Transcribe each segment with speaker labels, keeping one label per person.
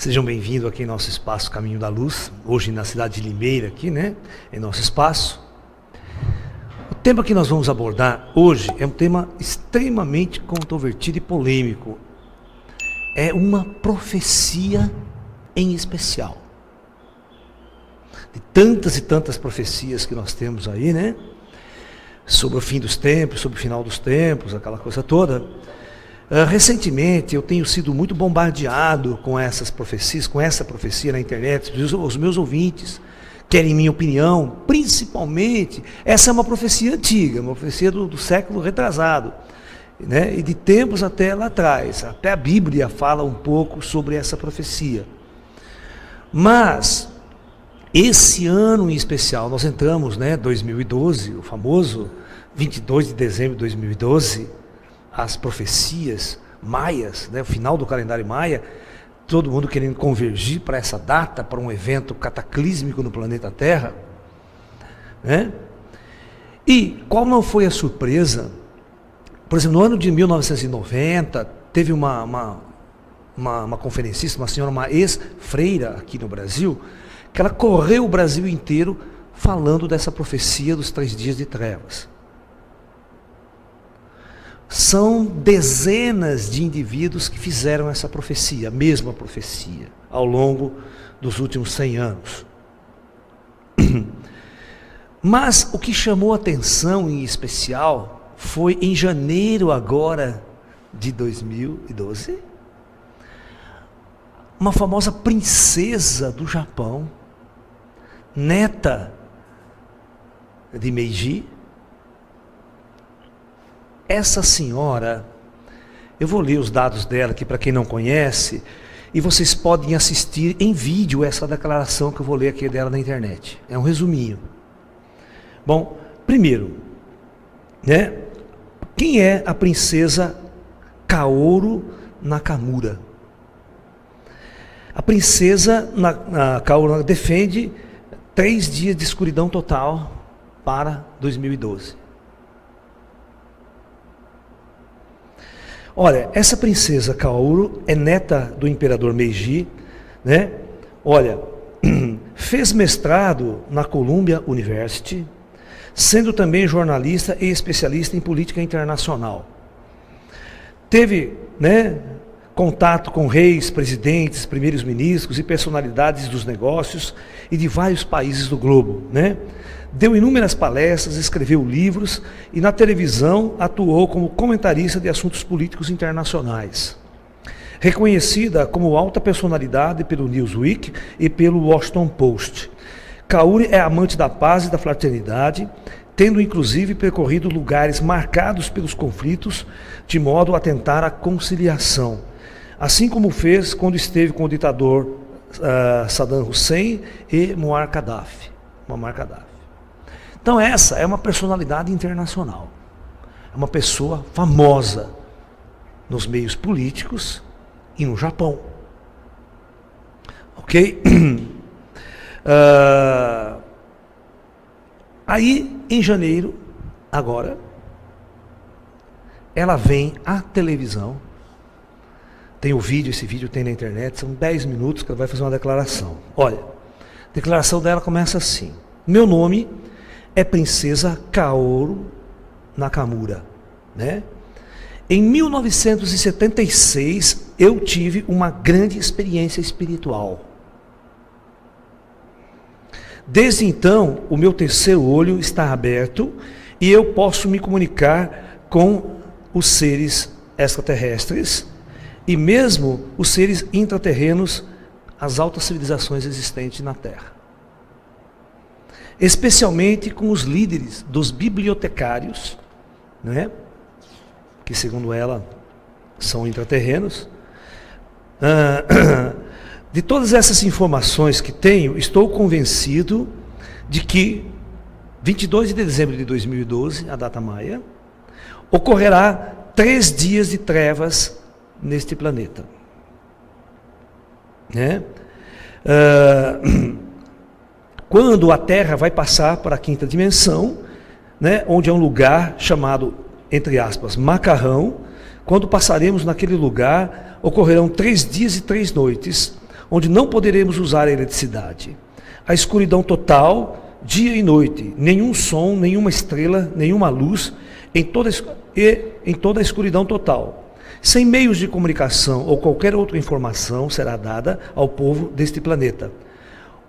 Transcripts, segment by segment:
Speaker 1: Sejam bem-vindos aqui em nosso espaço Caminho da Luz, hoje na cidade de Limeira, aqui, né, em nosso espaço. O tema que nós vamos abordar hoje é um tema extremamente controvertido e polêmico. É uma profecia em especial. De tantas e tantas profecias que nós temos aí, né, sobre o fim dos tempos, sobre o final dos tempos, aquela coisa toda. Recentemente eu tenho sido muito bombardeado com essas profecias, com essa profecia na internet. Os meus ouvintes querem minha opinião, principalmente, essa é uma profecia antiga, uma profecia do século retrasado, né? E de tempos até lá atrás, até a Bíblia fala um pouco sobre essa profecia. Mas, esse ano em especial, nós entramos, né, 2012, o famoso 22 de dezembro de 2012, as profecias maias, né, o final do calendário maia, todo mundo querendo convergir para essa data, para um evento cataclísmico no planeta Terra, né? E qual não foi a surpresa? Por exemplo, no ano de 1990, teve uma conferencista, uma senhora, uma ex-freira aqui no Brasil, que ela correu o Brasil inteiro falando dessa profecia dos 3 dias de trevas. São dezenas de indivíduos que fizeram essa profecia, a mesma profecia, ao longo dos últimos 100 anos. Mas o que chamou a atenção em especial foi em janeiro agora de 2012, uma famosa princesa do Japão, neta de Meiji. Essa senhora, eu vou ler os dados dela aqui para quem não conhece, e vocês podem assistir em vídeo essa declaração que eu vou ler aqui dela na internet. É um resuminho. Bom, primeiro, né, quem é a princesa Kaoru Nakamura? A princesa Kaoru defende 3 dias de escuridão total para 2012. Olha, essa princesa Kaoru é neta do imperador Meiji, né? Olha, fez mestrado na Columbia University, sendo também jornalista e especialista em política internacional. Teve, né, contato com reis, presidentes, primeiros ministros e personalidades dos negócios e de vários países do globo, né? Deu inúmeras palestras, escreveu livros e na televisão atuou como comentarista de assuntos políticos internacionais. Reconhecida como alta personalidade pelo Newsweek e pelo Washington Post. Kaoru é amante da paz e da fraternidade, tendo inclusive percorrido lugares marcados pelos conflitos, de modo a tentar a conciliação. Assim como fez quando esteve com o ditador Saddam Hussein e Muammar Gaddafi. Então essa é uma personalidade internacional, é uma pessoa famosa nos meios políticos e no Japão, ok? Aí em janeiro, agora, ela vem à televisão, tem o vídeo, esse vídeo tem na internet, são 10 minutos que ela vai fazer uma declaração. Olha, a declaração dela começa assim: meu nome é princesa Kaoru Nakamura, né? Em 1976 eu tive uma grande experiência espiritual. Desde então o meu terceiro olho está aberto e eu posso me comunicar com os seres extraterrestres e mesmo os seres intraterrenos, as altas civilizações existentes na Terra. Especialmente com os líderes dos bibliotecários, né, que segundo ela são intraterrenos. De todas essas informações que tenho, estou convencido de que 22 de dezembro de 2012, a data maia, ocorrerá 3 dias de trevas neste planeta, né? Quando a Terra vai passar para a 5ª dimensão, né, onde é um lugar chamado, entre aspas, macarrão. Quando passaremos naquele lugar, ocorrerão 3 dias e 3 noites, onde não poderemos usar a eletricidade. A escuridão total, dia e noite, nenhum som, nenhuma estrela, nenhuma luz, em toda a escuridão total. Sem meios de comunicação ou qualquer outra informação será dada ao povo deste planeta.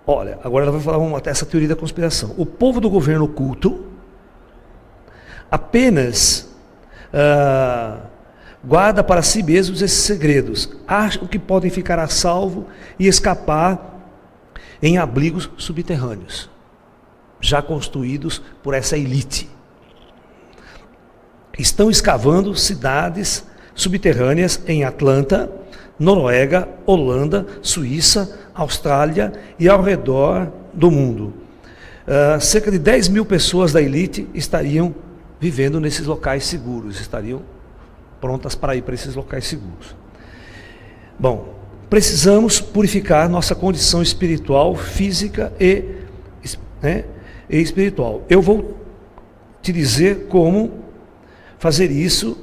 Speaker 1: Olha, agora ela vai falar essa teoria da conspiração. O povo do governo oculto apenas guarda para si mesmos esses segredos, acham que podem ficar a salvo e escapar em abrigos subterrâneos, já construídos por essa elite. Estão escavando cidades subterrâneas em Atlanta, Noruega, Holanda, Suíça, Austrália e ao redor do mundo. Cerca de 10 mil pessoas da elite estariam vivendo nesses locais seguros, estariam prontas para ir para esses locais seguros. Bom, precisamos purificar nossa condição espiritual, física e espiritual. Eu vou te dizer como fazer isso,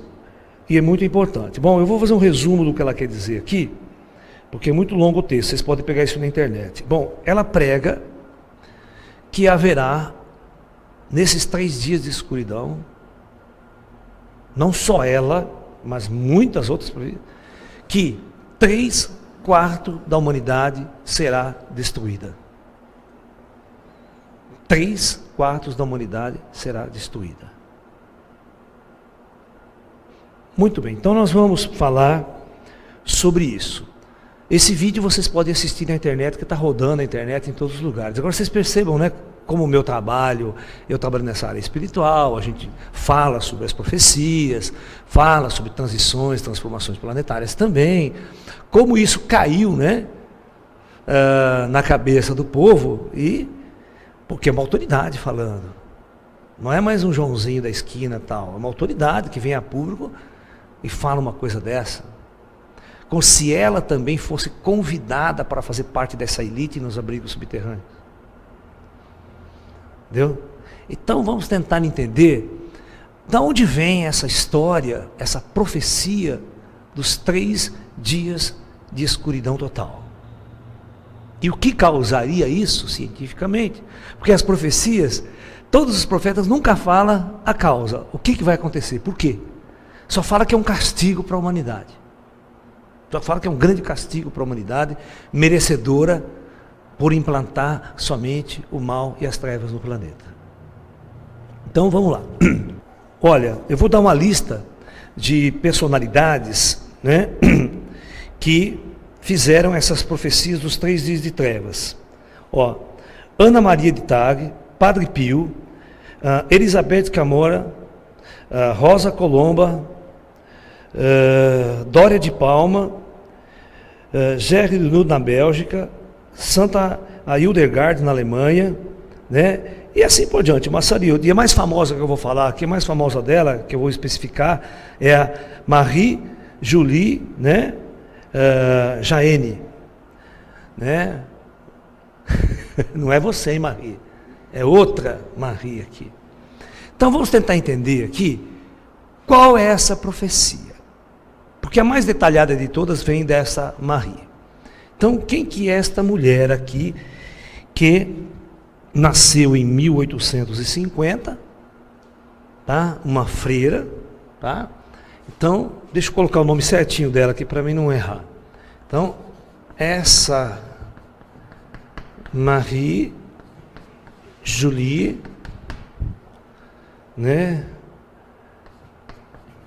Speaker 1: e é muito importante. Bom, eu vou fazer um resumo do que ela quer dizer aqui, porque é muito longo o texto, vocês podem pegar isso na internet. Bom, ela prega que haverá, nesses 3 dias de escuridão, não só ela, mas muitas outras, que 3/4 da humanidade será destruída. 3/4 da humanidade será destruída. Muito bem, então nós vamos falar sobre isso. Esse vídeo vocês podem assistir na internet, que está rodando na internet em todos os lugares. Agora vocês percebam, né, como o meu trabalho, eu trabalho nessa área espiritual, a gente fala sobre as profecias, fala sobre transições, transformações planetárias também, como isso caiu, né, na cabeça do povo, e porque é uma autoridade falando. Não é mais um Joãozinho da esquina tal, é uma autoridade que vem a público e fala uma coisa dessa, como se ela também fosse convidada para fazer parte dessa elite nos abrigos subterrâneos. Entendeu? Então vamos tentar entender de onde vem essa história, essa profecia dos 3 dias de escuridão total. E o que causaria isso cientificamente? Porque as profecias, todos os profetas nunca falam a causa. O que vai acontecer? Por quê? Só fala que é um castigo para a humanidade. Só fala que é um grande castigo para a humanidade, merecedora por implantar somente o mal e as trevas no planeta. Então vamos lá. Olha, eu vou dar uma lista de personalidades, né, que fizeram essas profecias dos 3 dias de trevas. Ó, Ana Maria de Tag, Padre Pio, Elizabeth Camora, Rosa Colomba, Dória de Palma, Gerry Nude na Bélgica, Santa Hildegard na Alemanha, né? E assim por diante, uma série. E a mais famosa que eu vou falar aqui, a mais famosa dela, que eu vou especificar, é a Marie-Julie, né? Jaene, né? Não é você, hein, Marie? É outra Marie aqui. Então vamos tentar entender aqui qual é essa profecia. Porque a mais detalhada de todas vem dessa Marie. Então, quem que é esta mulher aqui, que nasceu em 1850, tá? Uma freira, tá? Então, deixa eu colocar o nome certinho dela aqui para mim não errar. Então, essa Marie-Julie, né?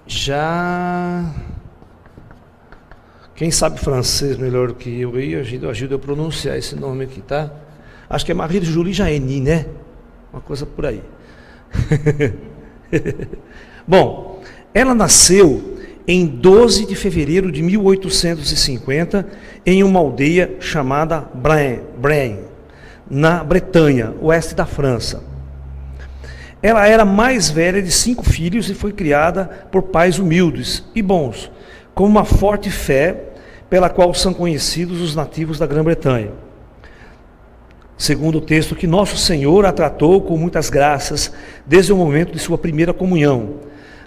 Speaker 1: Já... Quem sabe francês melhor do que eu aí, ajuda a pronunciar esse nome aqui, tá? Acho que é Marie-Julie Jaene, né? Uma coisa por aí. Bom, ela nasceu em 12 de fevereiro de 1850, em uma aldeia chamada Braine, na Bretanha, oeste da França. Ela era a mais velha de 5 filhos e foi criada por pais humildes e bons, com uma forte fé pela qual são conhecidos os nativos da Grã-Bretanha. Segundo o texto, que nosso Senhor a tratou com muitas graças desde o momento de sua primeira comunhão,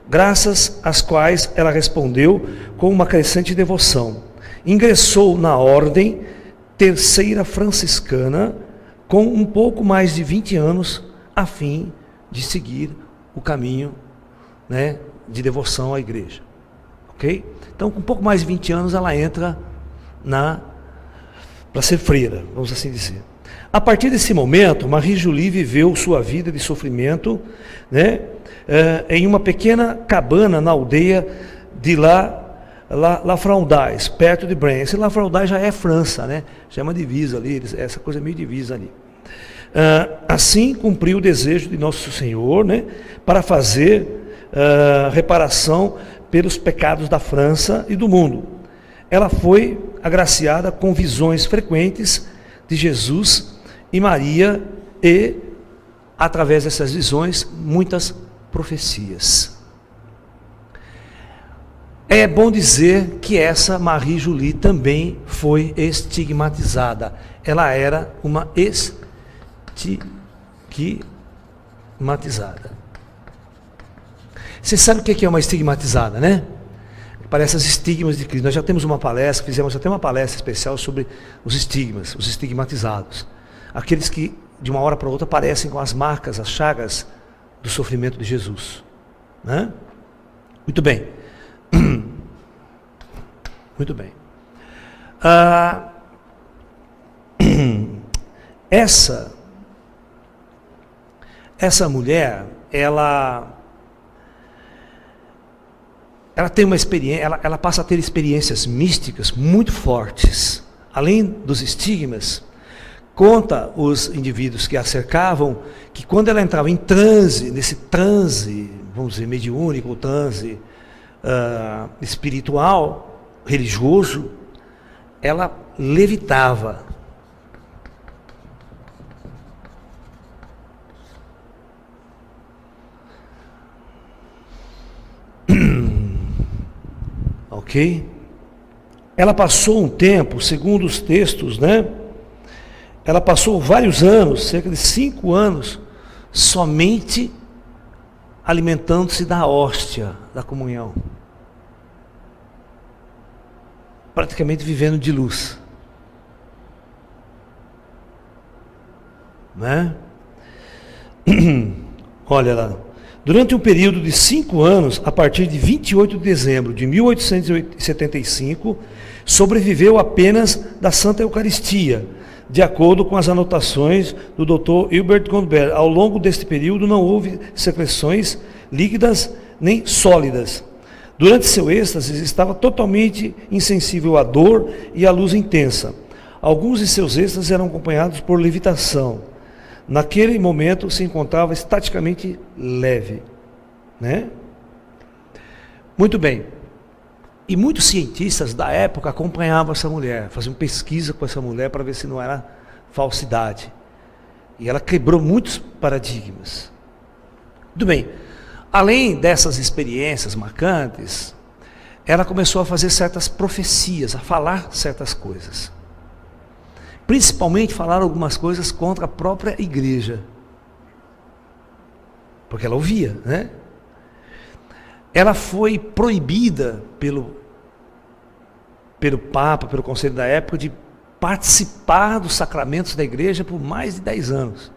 Speaker 1: graças às quais ela respondeu com uma crescente devoção. Ingressou na ordem terceira franciscana, com um pouco mais de 20 anos, a fim de seguir o caminho, né, de devoção à igreja. Ok? Então, com um pouco mais de 20 anos, ela entra para ser freira, vamos assim dizer. A partir desse momento, Marie-Julie viveu sua vida de sofrimento, né, em uma pequena cabana na aldeia de La Frondage, perto de Braine. Esse La Frondage já é França, né? Já é uma divisa ali, essa coisa é meio divisa ali. Assim cumpriu o desejo de Nosso Senhor, né, para fazer reparação pelos pecados da França e do mundo. Ela foi agraciada com visões frequentes de Jesus e Maria e, através dessas visões, muitas profecias. É bom dizer que essa Marie-Julie também foi estigmatizada. Ela era uma estigmatizada. Você sabe o que é uma estigmatizada, né? Parece as estigmas de Cristo. Nós já temos uma palestra, fizemos até uma palestra especial sobre os estigmas, os estigmatizados. Aqueles que, de uma hora para outra, aparecem com as marcas, as chagas do sofrimento de Jesus. Né? Muito bem. Muito bem. Essa mulher, ela tem uma experiência, ela passa a ter experiências místicas muito fortes. Além dos estigmas, conta os indivíduos que a cercavam, que quando ela entrava em transe, nesse transe, vamos dizer, mediúnico, ou transe espiritual, religioso, ela levitava. Ok? Ela passou um tempo, segundo os textos, né? Ela passou vários anos, cerca de 5 anos, somente alimentando-se da hóstia, da comunhão. Praticamente vivendo de luz. Né? Olha lá. Durante um período de 5 anos, a partir de 28 de dezembro de 1875, sobreviveu apenas da Santa Eucaristia, de acordo com as anotações do Dr. Hilbert Gondberg. Ao longo deste período não houve secreções líquidas nem sólidas. Durante seu êxtase, estava totalmente insensível à dor e à luz intensa. Alguns de seus êxtases eram acompanhados por levitação. Naquele momento se encontrava estaticamente leve, né? Muito bem. E muitos cientistas da época acompanhavam essa mulher, faziam pesquisa com essa mulher para ver se não era falsidade. E ela quebrou muitos paradigmas. Muito bem. Além dessas experiências marcantes, ela começou a fazer certas profecias, a falar certas coisas. Principalmente falar algumas coisas contra a própria igreja. Porque ela ouvia, né? Ela foi proibida pelo Papa, pelo conselho da época, de participar dos sacramentos da igreja por mais de 10 anos.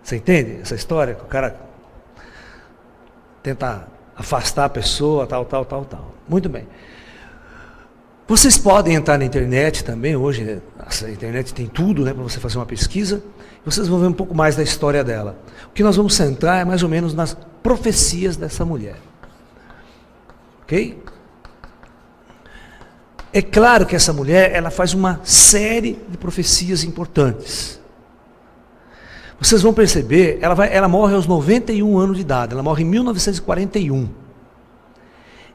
Speaker 1: Você entende essa história? Que o cara tenta afastar a pessoa, tal. Muito bem. Vocês podem entrar na internet também, hoje, né? A internet tem tudo, né, para você fazer uma pesquisa, e vocês vão ver um pouco mais da história dela. O que nós vamos centrar é mais ou menos nas profecias dessa mulher. Ok? É claro que essa mulher, ela faz uma série de profecias importantes. Vocês vão perceber, ela morre aos 91 anos de idade, ela morre em 1941.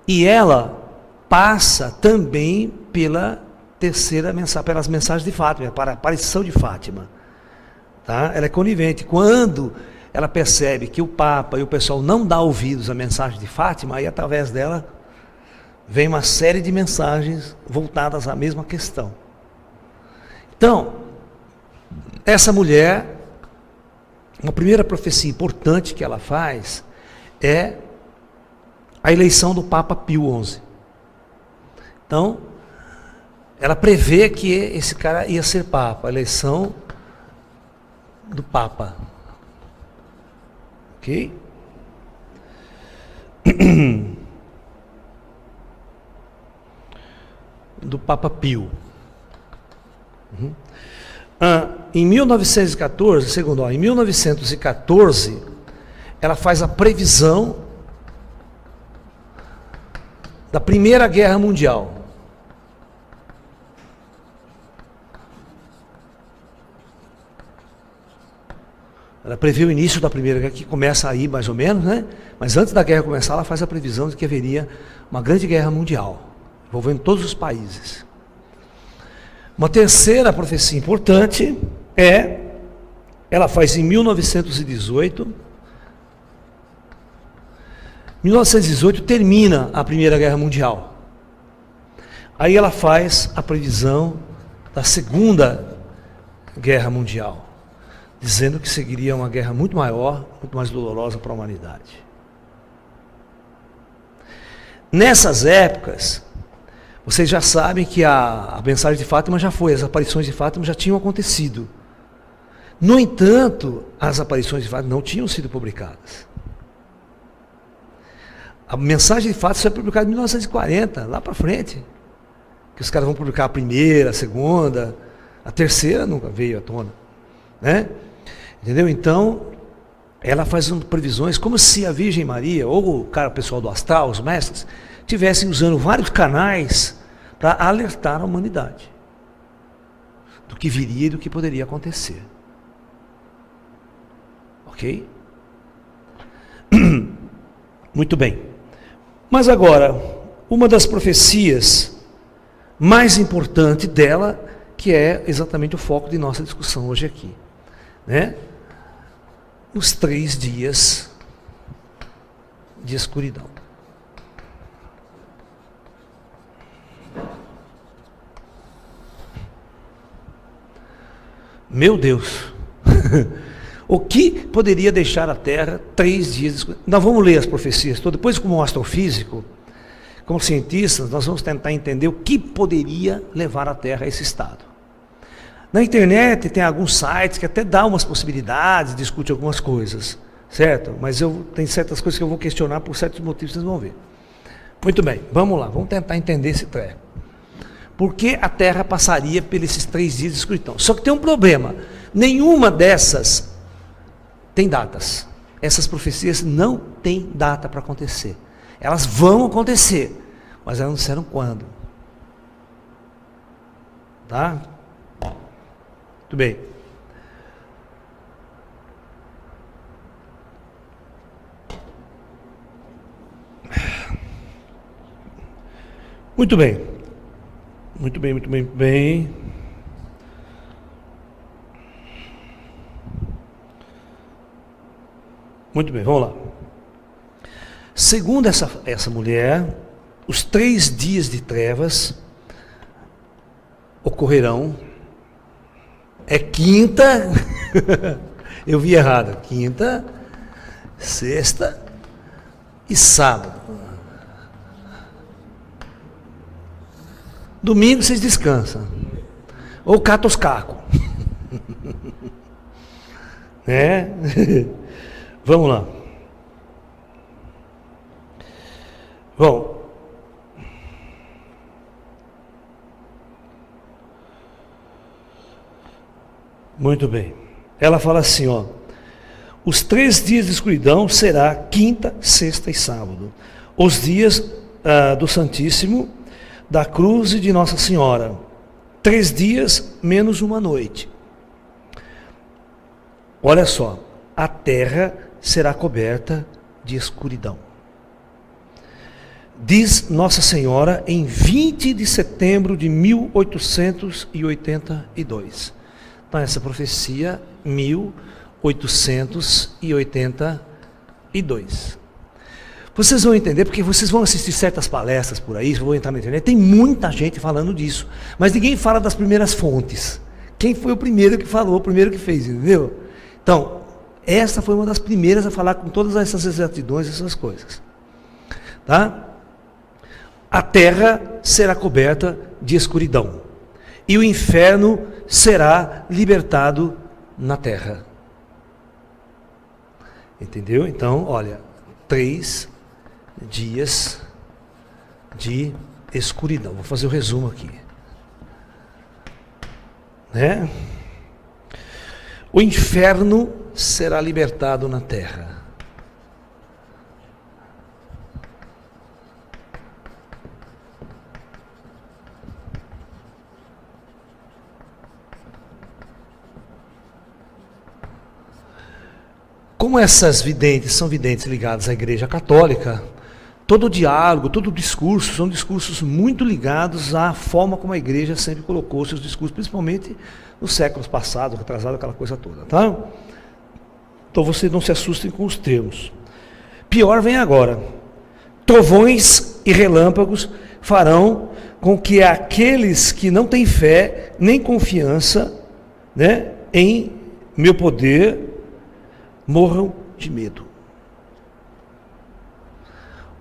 Speaker 1: E ela passa também pela terceira mensagem, pelas mensagens de Fátima, para a aparição de Fátima. Tá? Ela é conivente. Quando ela percebe que o Papa e o pessoal não dá ouvidos à mensagem de Fátima, aí através dela vem uma série de mensagens voltadas à mesma questão. Então, essa mulher, uma primeira profecia importante que ela faz é a eleição do Papa Pio XI. Então, ela prevê que esse cara ia ser Papa, a eleição do Papa. Ok? Do Papa Pio. Em 1914, segundo, em 1914, ela faz a previsão da Primeira Guerra Mundial. Ela prevê o início da Primeira Guerra, que começa aí mais ou menos, né? Mas antes da guerra começar, ela faz a previsão de que haveria uma grande guerra mundial, envolvendo todos os países. Uma terceira profecia importante ela faz em 1918. 1918 termina a Primeira Guerra Mundial. Aí ela faz a previsão da Segunda Guerra Mundial, dizendo que seguiria uma guerra muito maior, muito mais dolorosa para a humanidade. Nessas épocas, vocês já sabem que a mensagem de Fátima já foi, as aparições de Fátima já tinham acontecido. No entanto, as aparições de Fátima não tinham sido publicadas. A mensagem de Fátima foi publicada em 1940, lá para frente. Que os caras vão publicar a primeira, a segunda, a terceira nunca veio à tona. Né? Entendeu? Então, ela faz previsões como se a Virgem Maria, ou o pessoal do astral, os mestres, estivessem usando vários canais para alertar a humanidade do que viria e do que poderia acontecer. Ok? Muito bem. Mas agora, uma das profecias mais importantes dela, que é exatamente o foco de nossa discussão hoje aqui, né? Os 3 dias de escuridão. Meu Deus! O que poderia deixar a Terra 3 dias de escuridão? Nós vamos ler as profecias todas. Depois, como astrofísico, como cientistas, nós vamos tentar entender o que poderia levar a Terra a esse estado. Na internet tem alguns sites que até dão umas possibilidades, discute algumas coisas, certo? Mas tem certas coisas que eu vou questionar por certos motivos, vocês vão ver. Muito bem, vamos lá, vamos tentar entender esse treco. Por que a Terra passaria por esses 3 dias de escuridão? Só que tem um problema, nenhuma dessas tem datas. Essas profecias não têm data para acontecer. Elas vão acontecer, mas elas não disseram quando. Tá? Muito bem. Muito bem. Muito bem, muito bem, muito bem. Muito bem, vamos lá. Segundo essa mulher, os 3 dias de trevas ocorrerão. É quinta, eu vi errado, quinta, sexta e sábado. Domingo vocês descansam. Ou cata os cacos. Né? Vamos lá. Bom. Muito bem. Ela fala assim, ó. Os 3 dias de escuridão será quinta, sexta e sábado. Os dias do Santíssimo, da Cruz e de Nossa Senhora. 3 dias menos uma noite. Olha só. A terra será coberta de escuridão. Diz Nossa Senhora em 20 de setembro de 1882. Então, essa profecia, 1882. Vocês vão entender, porque vocês vão assistir certas palestras por aí, vão entrar na internet, tem muita gente falando disso, mas ninguém fala das primeiras fontes. Quem foi o primeiro que falou, o primeiro que fez, entendeu? Então, essa foi uma das primeiras a falar com todas essas exatidões, essas coisas. Tá? A terra será coberta de escuridão. e o inferno será libertado na terra. Entendeu? Então, olha, 3 dias de escuridão. Vou fazer o resumo aqui. Né? O inferno será libertado na terra. Como essas videntes são videntes ligadas à Igreja Católica, todo o diálogo, todo o discurso, são discursos muito ligados à forma como a Igreja sempre colocou seus discursos, principalmente nos séculos passados, retrasado, aquela coisa toda, tá? Então vocês não se assustem com os termos. Pior vem agora. Trovões e relâmpagos farão com que aqueles que não têm fé nem confiança, né, em meu poder morram de medo.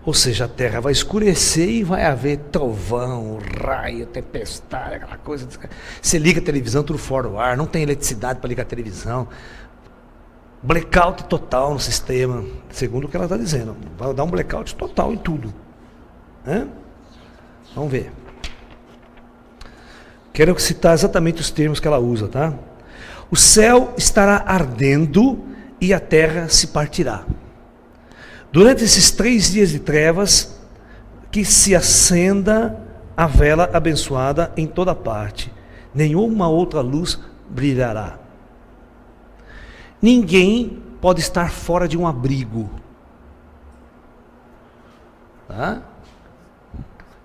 Speaker 1: Ou seja, a terra vai escurecer e vai haver trovão, raio, tempestade, aquela coisa. Você liga a televisão, tudo fora do ar, não tem eletricidade para ligar a televisão. Blackout total no sistema, segundo o que ela está dizendo. Vai dar um blackout total em tudo. Vamos ver. Quero citar exatamente os termos que ela usa, tá? O céu estará ardendo e a terra se partirá. Durante esses 3 dias de trevas, que se acenda a vela abençoada em toda parte, nenhuma outra luz brilhará. Ninguém pode estar fora de um abrigo. Tá?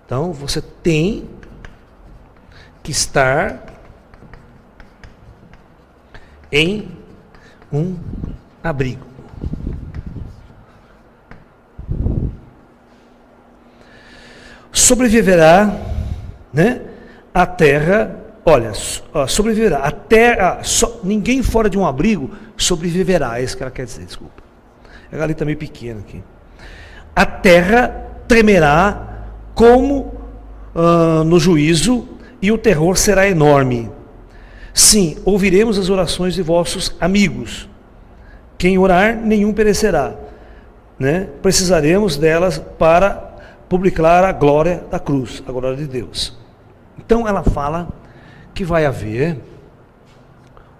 Speaker 1: Então você tem que estar em um abrigo. Sobreviverá, né, a terra, olha, sobreviverá, a terra, ninguém fora de um abrigo sobreviverá, é isso que ela quer dizer, desculpa. Ela ali está meio pequena aqui. A terra tremerá como no juízo, e o terror será enorme. Sim, ouviremos as orações de vossos amigos. Quem orar, nenhum perecerá. Né? Precisaremos delas para publicar a glória da cruz, a glória de Deus. Então ela fala que vai haver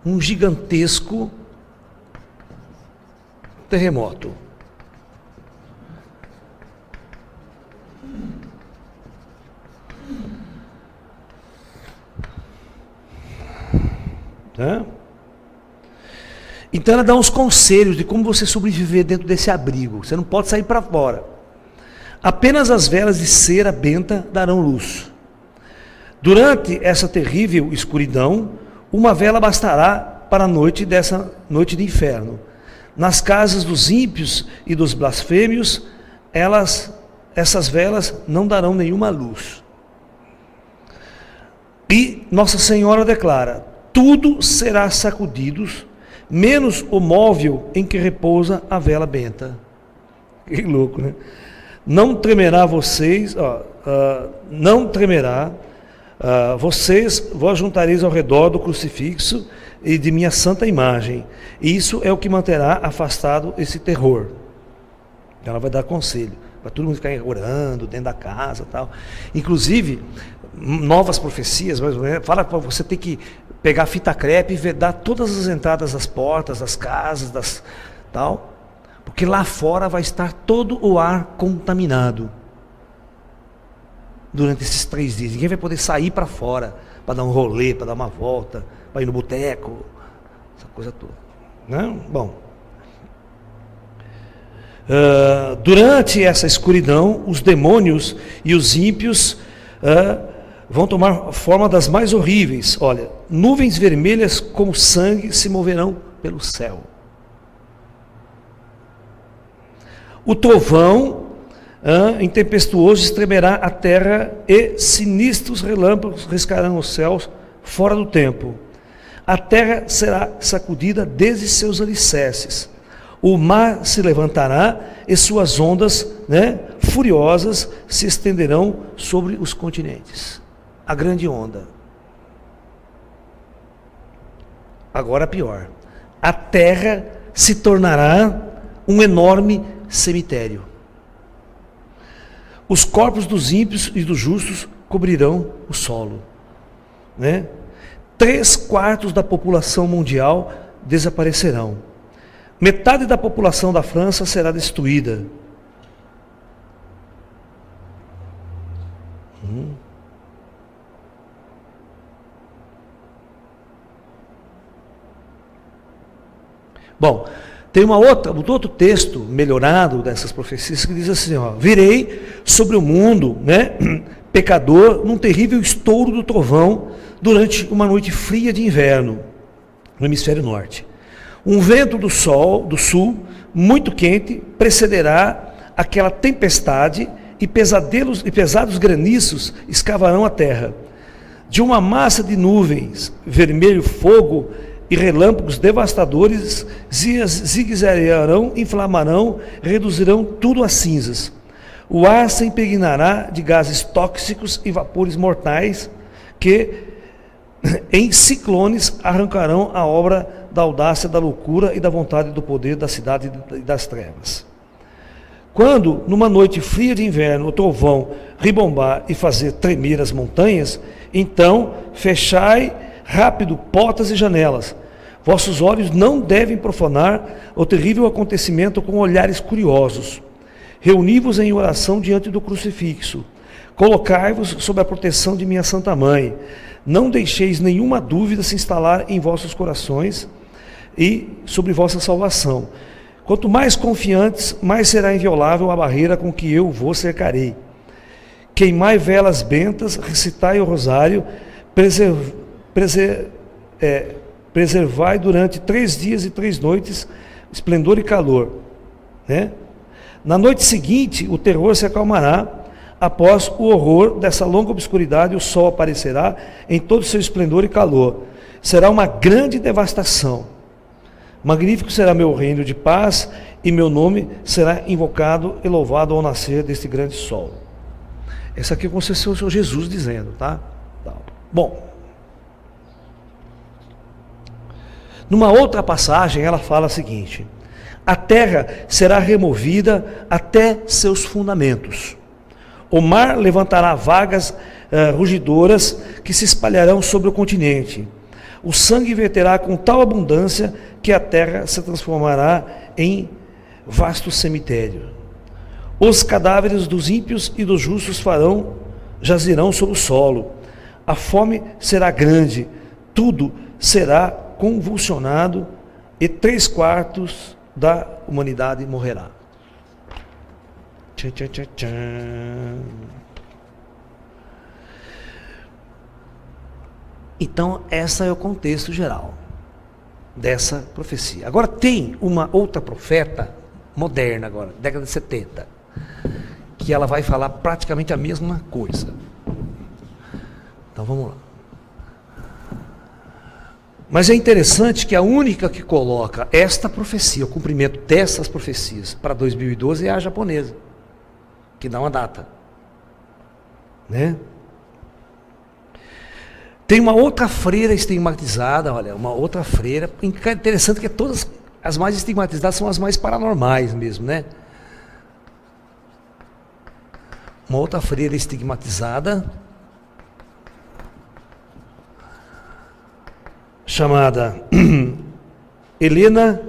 Speaker 1: um gigantesco terremoto. Tá? Então ela dá uns conselhos de como você sobreviver dentro desse abrigo. Você não pode sair para fora. Apenas as velas de cera benta darão luz. Durante essa terrível escuridão, uma vela bastará para a noite dessa noite de inferno. Nas casas dos ímpios e dos blasfêmios, essas velas não darão nenhuma luz. E Nossa Senhora declara: tudo será sacudido, menos o móvel em que repousa a vela benta. Que louco, né? Não tremerá vocês, não tremerá, vocês vos juntareis ao redor do crucifixo e de minha santa imagem. Isso é o que manterá afastado esse terror. Ela vai dar conselho para todo mundo ficar orando dentro da casa, tal. Inclusive, novas profecias, fala para você ter que pegar fita crepe e vedar todas as entradas das portas, das casas, tal. Porque lá fora vai estar todo o ar contaminado durante esses 3 dias. Ninguém vai poder sair para fora para dar um rolê, para dar uma volta, para ir no boteco, essa coisa toda. Não? Bom, durante essa escuridão, os demônios e os ímpios vão tomar forma das mais horríveis. Olha, nuvens vermelhas como sangue se moverão pelo céu. O trovão intempestuoso estremerá a terra e sinistros relâmpagos riscarão os céus fora do tempo. A terra será sacudida desde seus alicerces. O mar se levantará e suas ondas, furiosas se estenderão sobre os continentes. A grande onda. agora pior. A terra se tornará um enorme cemitério. Os corpos dos ímpios e dos justos cobrirão o solo. Né? 3/4 da população mundial desaparecerão. Metade da população da França será destruída. Bom, tem um outro texto melhorado dessas profecias que diz assim, ó, virei sobre o mundo, né, pecador, num terrível estouro do trovão durante uma noite fria de inverno no hemisfério norte. Um vento do sul, muito quente, precederá aquela tempestade e pesados graniços escavarão a terra. De uma massa de nuvens, vermelho fogo e relâmpagos devastadores zigue-zaguearão, inflamarão, reduzirão tudo a cinzas. O ar se impregnará de gases tóxicos e vapores mortais que, em ciclones, arrancarão a obra da audácia, da loucura e da vontade do poder da cidade e das trevas. Quando, numa noite fria de inverno, o trovão ribombar e fazer tremer as montanhas, então fechai rápido portas e janelas. Vossos olhos não devem profanar o terrível acontecimento com olhares curiosos. Reuni-vos em oração diante do crucifixo. Colocai-vos sob a proteção de minha Santa Mãe. Não deixeis nenhuma dúvida se instalar em vossos corações e sobre vossa salvação. Quanto mais confiantes, mais será inviolável a barreira com que eu vos cercarei. Queimai velas bentas, recitai o rosário, preservai durante 3 dias e 3 noites esplendor e calor. Né? Na noite seguinte, o terror se acalmará. Após o horror dessa longa obscuridade, o sol aparecerá em todo o seu esplendor e calor. Será uma grande devastação. Magnífico será meu reino de paz, e meu nome será invocado e louvado ao nascer deste grande sol. Essa aqui é como se fosse o Senhor Jesus dizendo, tá? Bom, numa outra passagem ela fala o seguinte: a terra será removida até seus fundamentos. O mar levantará vagas rugidoras que se espalharão sobre o continente. O sangue verterá com tal abundância que a terra se transformará em vasto cemitério. Os cadáveres dos ímpios e dos justos jazirão sobre o solo. A fome será grande, tudo será convulsionado e 3/4 da humanidade morrerá. Tchan, tchan, tchan, tchan. Então, esse é o contexto geral dessa profecia. Agora, tem uma outra profeta, moderna agora, década de 70, que ela vai falar praticamente a mesma coisa. Então, vamos lá. Mas é interessante que a única que coloca esta profecia, o cumprimento dessas profecias para 2012 é a japonesa, que dá uma data. Né? Tem uma outra freira estigmatizada, olha, uma outra freira, interessante que todas as mais estigmatizadas são as mais paranormais mesmo, né? Uma outra freira estigmatizada, chamada Helena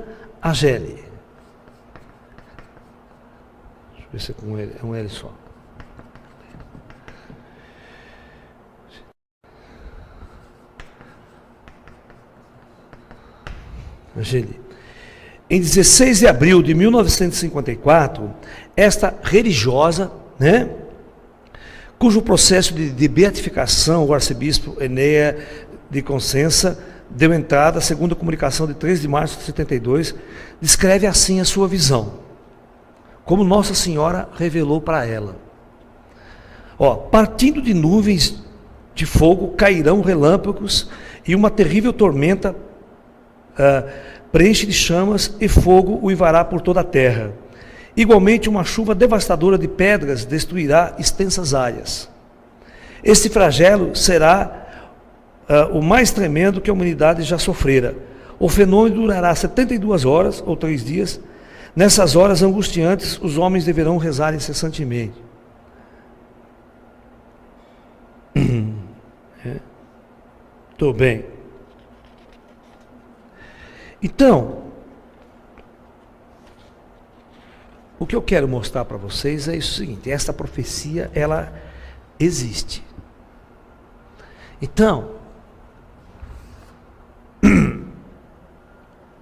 Speaker 1: Ageli. Deixa eu ver se é um L só. Ageli. Em 16 de abril de 1954, esta religiosa, né, cujo processo de beatificação o arcebispo Enéa de Consensa deu entrada, segundo a comunicação de 3 de março de 72, descreve assim a sua visão, como Nossa Senhora revelou para ela. Partindo de nuvens de fogo, cairão relâmpagos e uma terrível tormenta preenche de chamas e fogo uivará por toda a terra. Igualmente, uma chuva devastadora de pedras destruirá extensas áreas. Este flagelo será o mais tremendo que a humanidade já sofrera. O fenômeno durará 72 horas ou 3 dias. Nessas horas angustiantes, os homens deverão rezar incessantemente. Tudo bem. Então, o que eu quero mostrar para vocês é isso seguinte: esta profecia, ela existe. Então,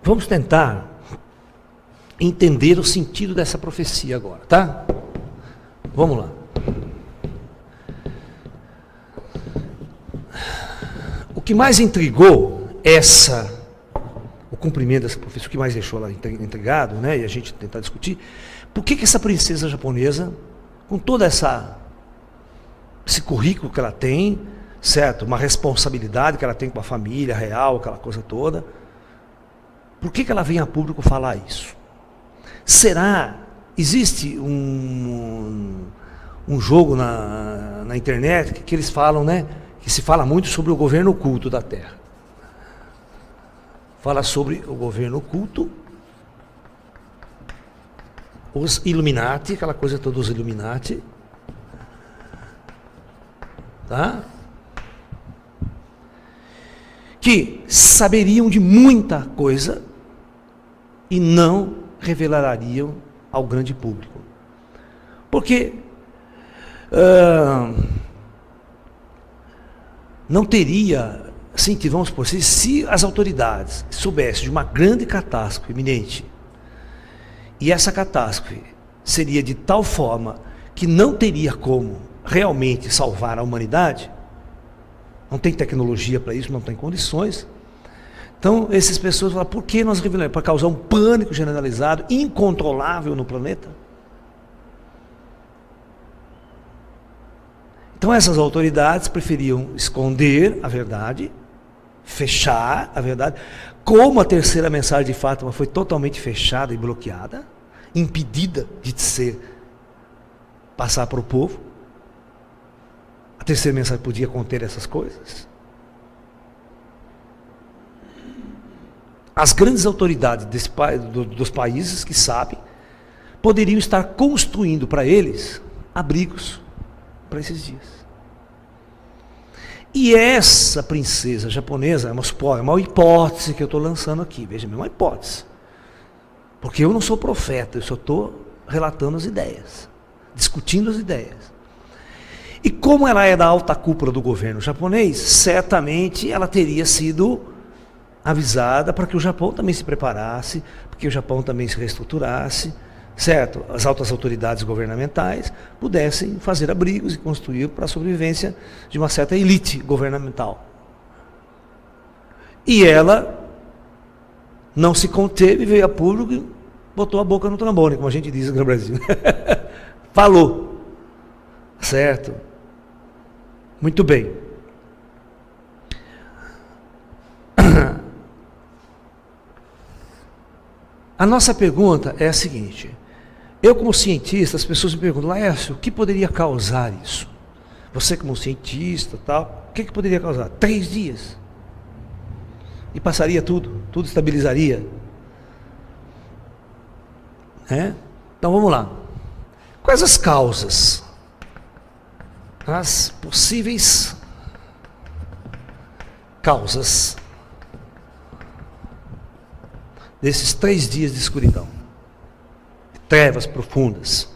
Speaker 1: vamos tentar entender o sentido dessa profecia agora, tá? Vamos lá. O que mais intrigou o cumprimento dessa profecia, o que mais deixou ela intrigado, né? E a gente tentar discutir, por que essa princesa japonesa, com todo esse currículo que ela tem, certo? Uma responsabilidade que ela tem com a família real, aquela coisa toda, por que ela vem a público falar isso? Existe um jogo na internet que eles falam, né? Que se fala muito sobre o governo oculto da Terra. Fala sobre o governo oculto, os Illuminati, aquela coisa toda dos Illuminati, tá? Que saberiam de muita coisa e não revelariam ao grande público. Porque não teria, assim, vamos por se as autoridades soubessem de uma grande catástrofe iminente, e essa catástrofe seria de tal forma que não teria como realmente salvar a humanidade, não tem tecnologia para isso, não tem condições. Então, essas pessoas falam, por que nós revelamos? Para causar um pânico generalizado, incontrolável no planeta. Então, essas autoridades preferiam esconder a verdade, fechar a verdade. Como a terceira mensagem de Fátima foi totalmente fechada e bloqueada, impedida de passar para o povo, a terceira mensagem podia conter essas coisas. As grandes autoridades dos países que sabem, poderiam estar construindo para eles abrigos para esses dias. E essa princesa japonesa, é uma hipótese que eu estou lançando aqui, veja bem, uma hipótese. Porque eu não sou profeta, eu só estou relatando as ideias, discutindo as ideias. E como ela é da alta cúpula do governo japonês, certamente ela teria sido avisada para que o Japão também se preparasse, para que o Japão também se reestruturasse, certo? As altas autoridades governamentais pudessem fazer abrigos e construir para a sobrevivência de uma certa elite governamental. E ela não se conteve, veio a público e botou a boca no trombone, como a gente diz aqui no Brasil. Falou. Certo? Muito bem. A nossa pergunta é a seguinte: eu como cientista, as pessoas me perguntam, Laércio, o que poderia causar isso? Você como cientista, tal, o que poderia causar? 3 dias. E passaria tudo estabilizaria. Então vamos lá. Quais as causas? As possíveis causas desses 3 dias de escuridão, de trevas profundas.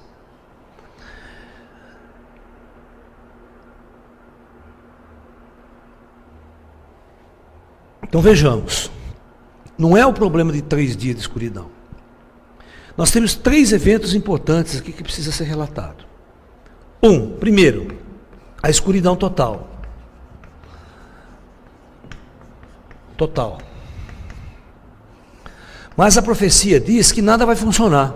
Speaker 1: Então vejamos, não é o problema de 3 dias de escuridão. Nós temos 3 eventos importantes aqui que precisa ser relatado. Primeiro, a escuridão total. Total. Mas a profecia diz que nada vai funcionar.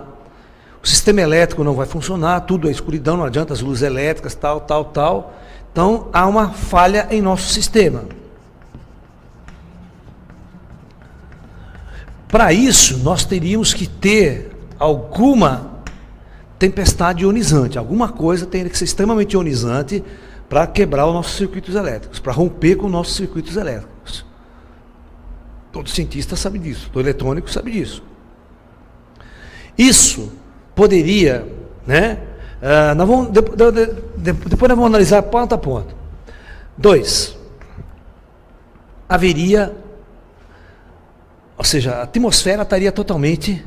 Speaker 1: O sistema elétrico não vai funcionar, tudo é escuridão, não adianta as luzes elétricas, tal. Então, há uma falha em nosso sistema. Para isso, nós teríamos que ter alguma tempestade ionizante, alguma coisa teria que ser extremamente ionizante para quebrar os nossos circuitos elétricos, para romper com os nossos circuitos elétricos. Todo cientista sabe disso, todo eletrônico sabe disso. Isso poderia, né? Depois nós vamos analisar ponto a ponto. 2. Haveria, ou seja, a atmosfera estaria totalmente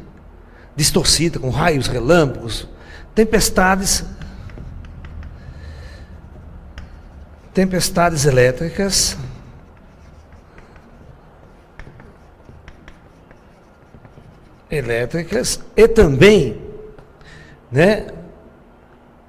Speaker 1: distorcida, com raios, relâmpagos, tempestades elétricas, e também, né,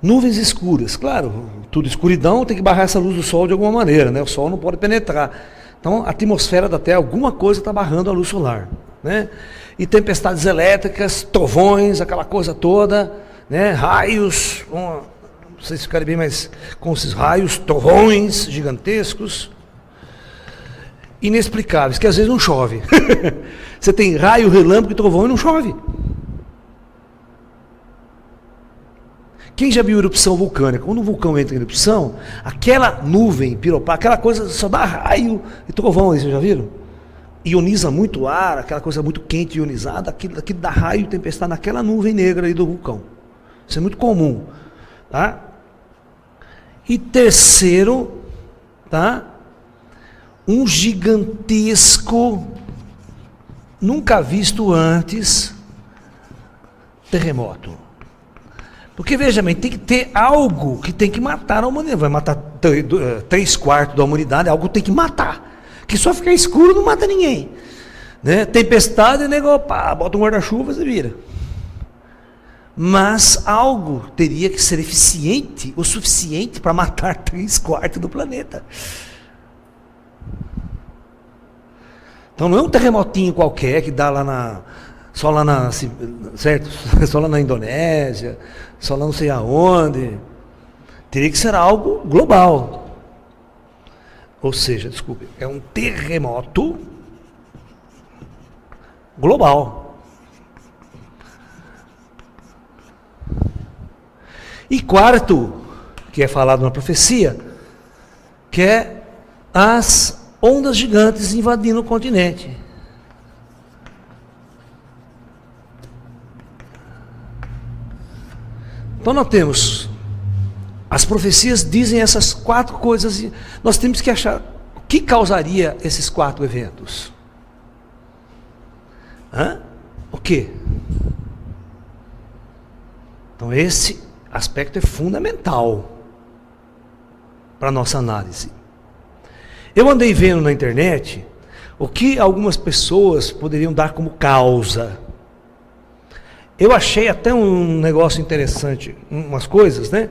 Speaker 1: nuvens escuras. Claro, tudo escuridão, tem que barrar essa luz do sol de alguma maneira, né? O sol não pode penetrar. Então, a atmosfera da Terra, alguma coisa está barrando a luz solar, né? E tempestades elétricas, trovões, aquela coisa toda, né? Raios, não sei se ficaria bem, mas com esses raios, trovões gigantescos, inexplicáveis, que às vezes não chove. Você tem raio, relâmpago e trovão e não chove. Quem já viu erupção vulcânica? Quando um vulcão entra em erupção, aquela nuvem piropá, aquela coisa só dá raio e trovão, vocês já viram? Ioniza muito o ar, aquela coisa muito quente, ionizada, aquilo dá raio e tempestade naquela nuvem negra aí do vulcão. Isso é muito comum, tá? E terceiro, tá? Um gigantesco, nunca visto antes, terremoto. Porque, veja bem, tem que ter algo que tem que matar a humanidade. Vai matar 3/4 da humanidade, algo tem que matar. Que só ficar escuro não mata ninguém. Né? Tempestade, nego, pá, bota um guarda-chuva e vira. Mas algo teria que ser eficiente, o suficiente para matar 3/4 do planeta. Então não é um terremotinho qualquer que dá lá só lá na, certo? Só lá na Indonésia, só lá não sei aonde. Teria que ser algo global. Ou seja, desculpe, é um terremoto global. E quarto, que é falado na profecia, que é as ondas gigantes invadindo o continente. Então nós temos, as profecias dizem essas 4 coisas, e nós temos que achar o que causaria esses 4 eventos. O quê? Então esse aspecto é fundamental para a nossa análise. Eu andei vendo na internet o que algumas pessoas poderiam dar como causa. Eu achei até um negócio interessante, umas coisas, né?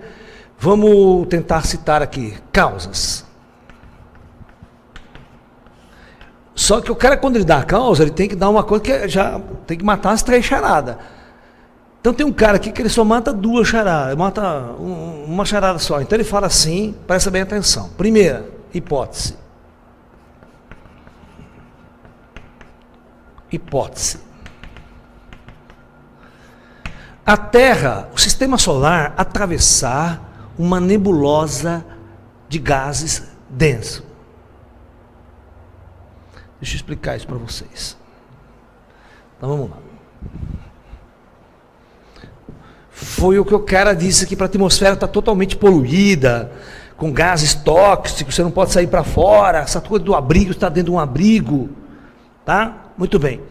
Speaker 1: Vamos tentar citar aqui, causas. Só que o cara, quando ele dá a causa, ele tem que dar uma coisa que já tem que matar as 3 charadas. Então tem um cara aqui que ele só mata 2 charadas, mata uma charada só. Então ele fala assim, presta bem atenção. Primeira hipótese. A Terra, o sistema solar, atravessar uma nebulosa de gases denso. Deixa eu explicar isso para vocês. Então vamos lá. Foi o que o cara disse aqui, para a atmosfera está totalmente poluída, com gases tóxicos, você não pode sair para fora, essa coisa do abrigo está dentro de um abrigo. Tá? Muito bem.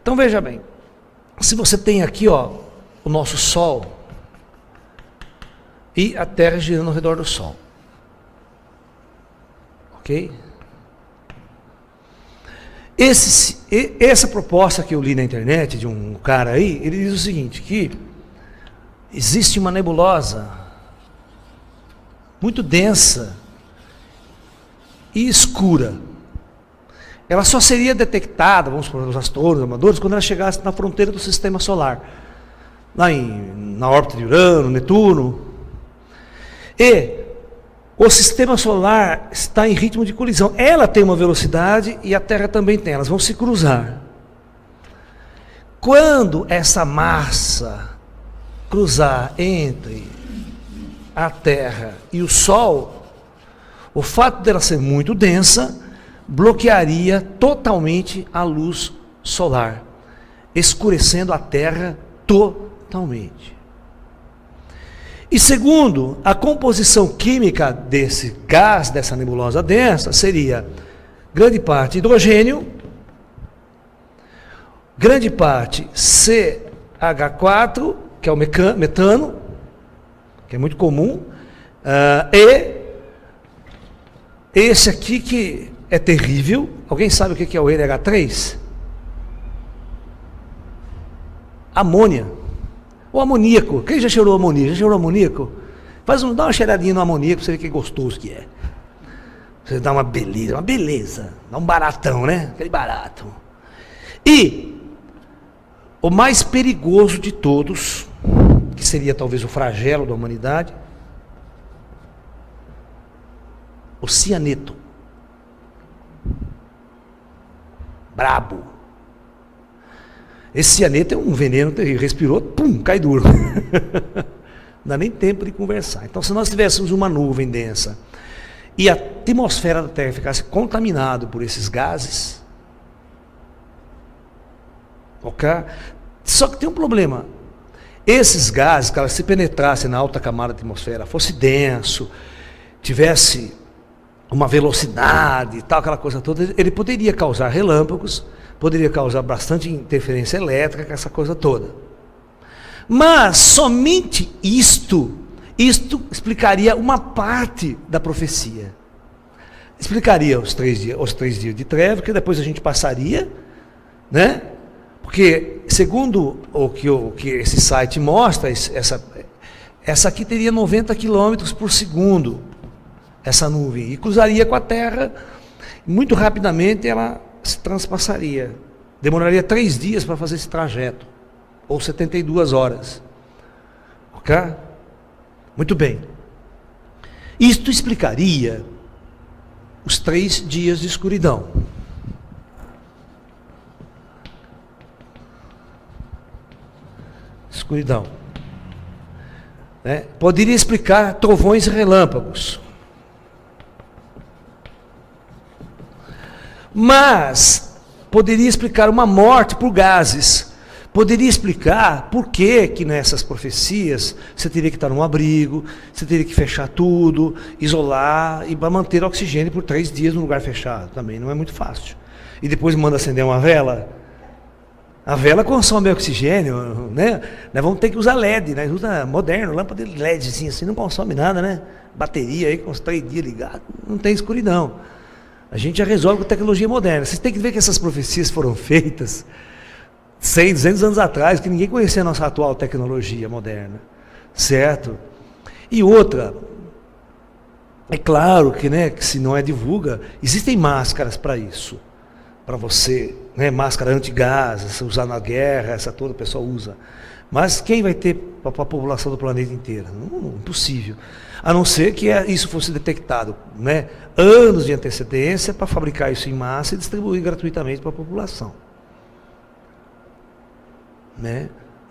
Speaker 1: Então veja bem, se você tem aqui, ó, o nosso Sol e a Terra girando ao redor do Sol. Ok? Essa proposta que eu li na internet de um cara aí, ele diz o seguinte, que existe uma nebulosa muito densa e escura. Ela só seria detectada, vamos por os astrônomos, amadores, quando ela chegasse na fronteira do sistema solar, lá na órbita de Urano, Netuno. E o sistema solar está em ritmo de colisão. Ela tem uma velocidade e a Terra também tem, elas vão se cruzar. Quando essa massa cruzar entre a Terra e o Sol, o fato dela ser muito densa bloquearia totalmente a luz solar, escurecendo a Terra totalmente. E segundo, a composição química desse gás, dessa nebulosa densa, seria grande parte hidrogênio, grande parte CH4, que é o metano, que é muito comum, e esse aqui que é terrível. Alguém sabe o que é o NH3? Amônia. O amoníaco. Quem já cheirou amoníaco? Já cheirou amoníaco? Dá uma cheiradinha no amoníaco para você ver que gostoso que é. Você dá uma beleza. Dá um baratão, né? Aquele barato. E o mais perigoso de todos, que seria talvez o flagelo da humanidade, o cianeto. Brabo. Esse cianeto é um veneno terrível. Respirou, pum, cai duro. Não dá nem tempo de conversar. Então, se nós tivéssemos uma nuvem densa e a atmosfera da Terra ficasse contaminada por esses gases, ok? Só que tem um problema. Esses gases, que se penetrassem na alta camada da atmosfera, fosse denso, tivesse uma velocidade e tal, aquela coisa toda, ele poderia causar relâmpagos, poderia causar bastante interferência elétrica, essa coisa toda. Mas somente isto explicaria uma parte da profecia. Explicaria os três dias de treva, que depois a gente passaria, né? Porque, segundo o que esse site mostra, essa aqui teria 90 km por segundo, essa nuvem, e cruzaria com a Terra, muito rapidamente ela se transpassaria. Demoraria 3 dias para fazer esse trajeto, ou 72 horas. Ok? Muito bem. Isto explicaria os 3 dias de escuridão. Escuridão. Poderia explicar trovões e relâmpagos. Mas poderia explicar uma morte por gases. Poderia explicar por que nessas profecias você teria que estar num abrigo, você teria que fechar tudo, isolar e manter oxigênio por 3 dias num lugar fechado. Também não é muito fácil. E depois manda acender uma vela. A vela consome oxigênio, né? Nós vamos ter que usar LED, né? Usa moderno, lâmpada de LED, assim, não consome nada, né? Bateria aí com os 3 dias ligados, não tem escuridão. A gente já resolve com tecnologia moderna. Vocês têm que ver que essas profecias foram feitas 100, 200 anos atrás, que ninguém conhecia a nossa atual tecnologia moderna. Certo? E outra, é claro que, que se não é divulga, existem máscaras para isso. Para você, máscara anti-gás, usar na guerra, essa toda a pessoa usa. Mas quem vai ter para a população do planeta inteiro? Impossível. A não ser que isso fosse detectado, anos de antecedência para fabricar isso em massa e distribuir gratuitamente para a população.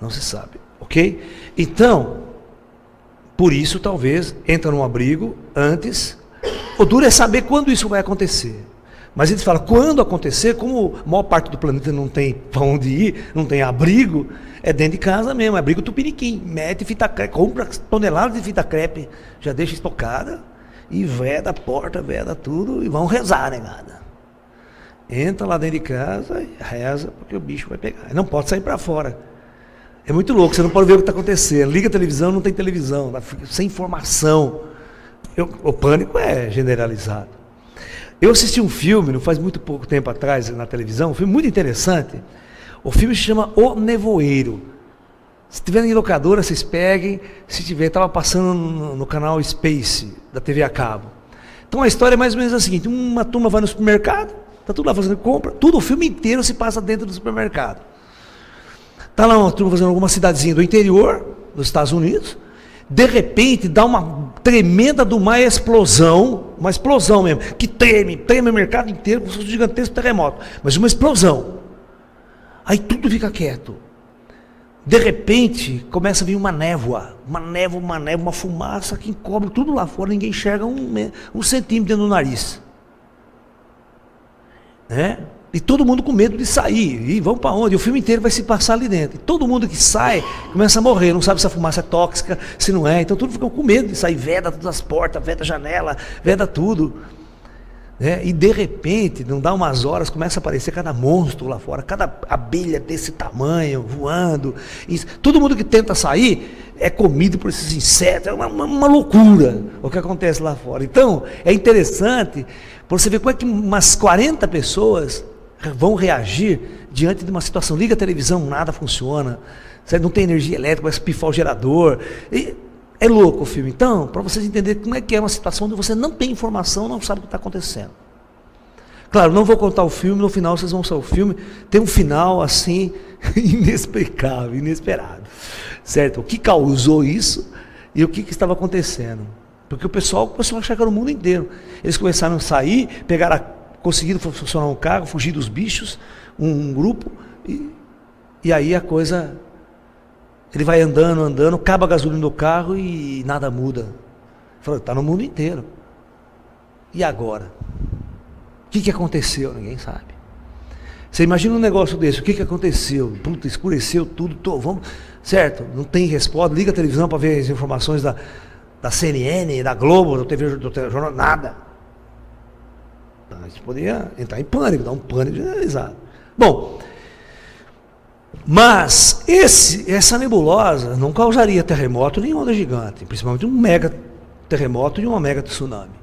Speaker 1: Não se sabe, ok? Então, por isso talvez entra num abrigo antes. O duro é saber quando isso vai acontecer. Mas eles falam, quando acontecer, como a maior parte do planeta não tem para onde ir, não tem abrigo, é dentro de casa mesmo, é abrigo tupiniquim, mete fita crepe, compra toneladas de fita crepe, já deixa estocada, e veda a porta, veda tudo, e vão rezar, negada. Entra lá dentro de casa e reza, porque o bicho vai pegar. Não pode sair para fora. É muito louco, você não pode ver o que está acontecendo. Liga a televisão, não tem televisão, sem informação. O pânico é generalizado. Eu assisti um filme, não faz muito pouco tempo atrás, na televisão, um filme muito interessante. O filme se chama O Nevoeiro. Se tiver em locadora, vocês peguem. Se tiver, estava passando no canal Space, da TV a cabo. Então a história é mais ou menos a seguinte: uma turma vai no supermercado, está tudo lá fazendo compra, o filme inteiro se passa dentro do supermercado. Está lá uma turma fazendo alguma cidadezinha do interior, dos Estados Unidos. De repente, dá uma tremenda de uma explosão mesmo, que treme o mercado inteiro, como se fosse um gigantesco terremoto, mas uma explosão. Aí tudo fica quieto. De repente, começa a vir uma névoa, uma fumaça que encobre tudo lá fora, ninguém enxerga um centímetro dentro do nariz. né? E todo mundo com medo de sair. E vão para onde? O filme inteiro vai se passar ali dentro. E todo mundo que sai começa a morrer. Não sabe se a fumaça é tóxica, se não é. Então todos ficam com medo de sair. Veda todas as portas, veda a janela, veda tudo. Né? E de repente, não dá umas horas, começa a aparecer cada monstro lá fora. Cada abelha desse tamanho, voando. E todo mundo que tenta sair é comido por esses insetos. É uma loucura o que acontece lá fora. Então, é interessante para você ver como é que umas 40 pessoas vão reagir diante de uma situação. Liga a televisão, nada funciona, você não tem energia elétrica, vai pifar o gerador. E é louco o filme. Então, para vocês entenderem como é que é uma situação onde você não tem informação, não sabe o que está acontecendo. Claro, não vou contar o filme, no final vocês vão saber o filme. Tem um final assim, inexplicável, inesperado. Certo? O que causou isso e o que estava acontecendo. Porque o pessoal achava que era o mundo inteiro. Eles começaram a sair, conseguiram funcionar um carro, fugir dos bichos, um grupo, e aí a coisa, ele vai andando, acaba a gasolina do carro e nada muda. Falou, está no mundo inteiro. E agora? O que aconteceu? Ninguém sabe. Você imagina um negócio desse, o que aconteceu? Puta, escureceu tudo, certo? Não tem resposta, liga a televisão para ver as informações da CNN, da Globo, do TV, do jornal, nada. Então, a gente poderia entrar em pânico, dar um pânico generalizado. Bom, mas essa nebulosa não causaria terremoto nem onda gigante, principalmente um mega terremoto e uma mega tsunami.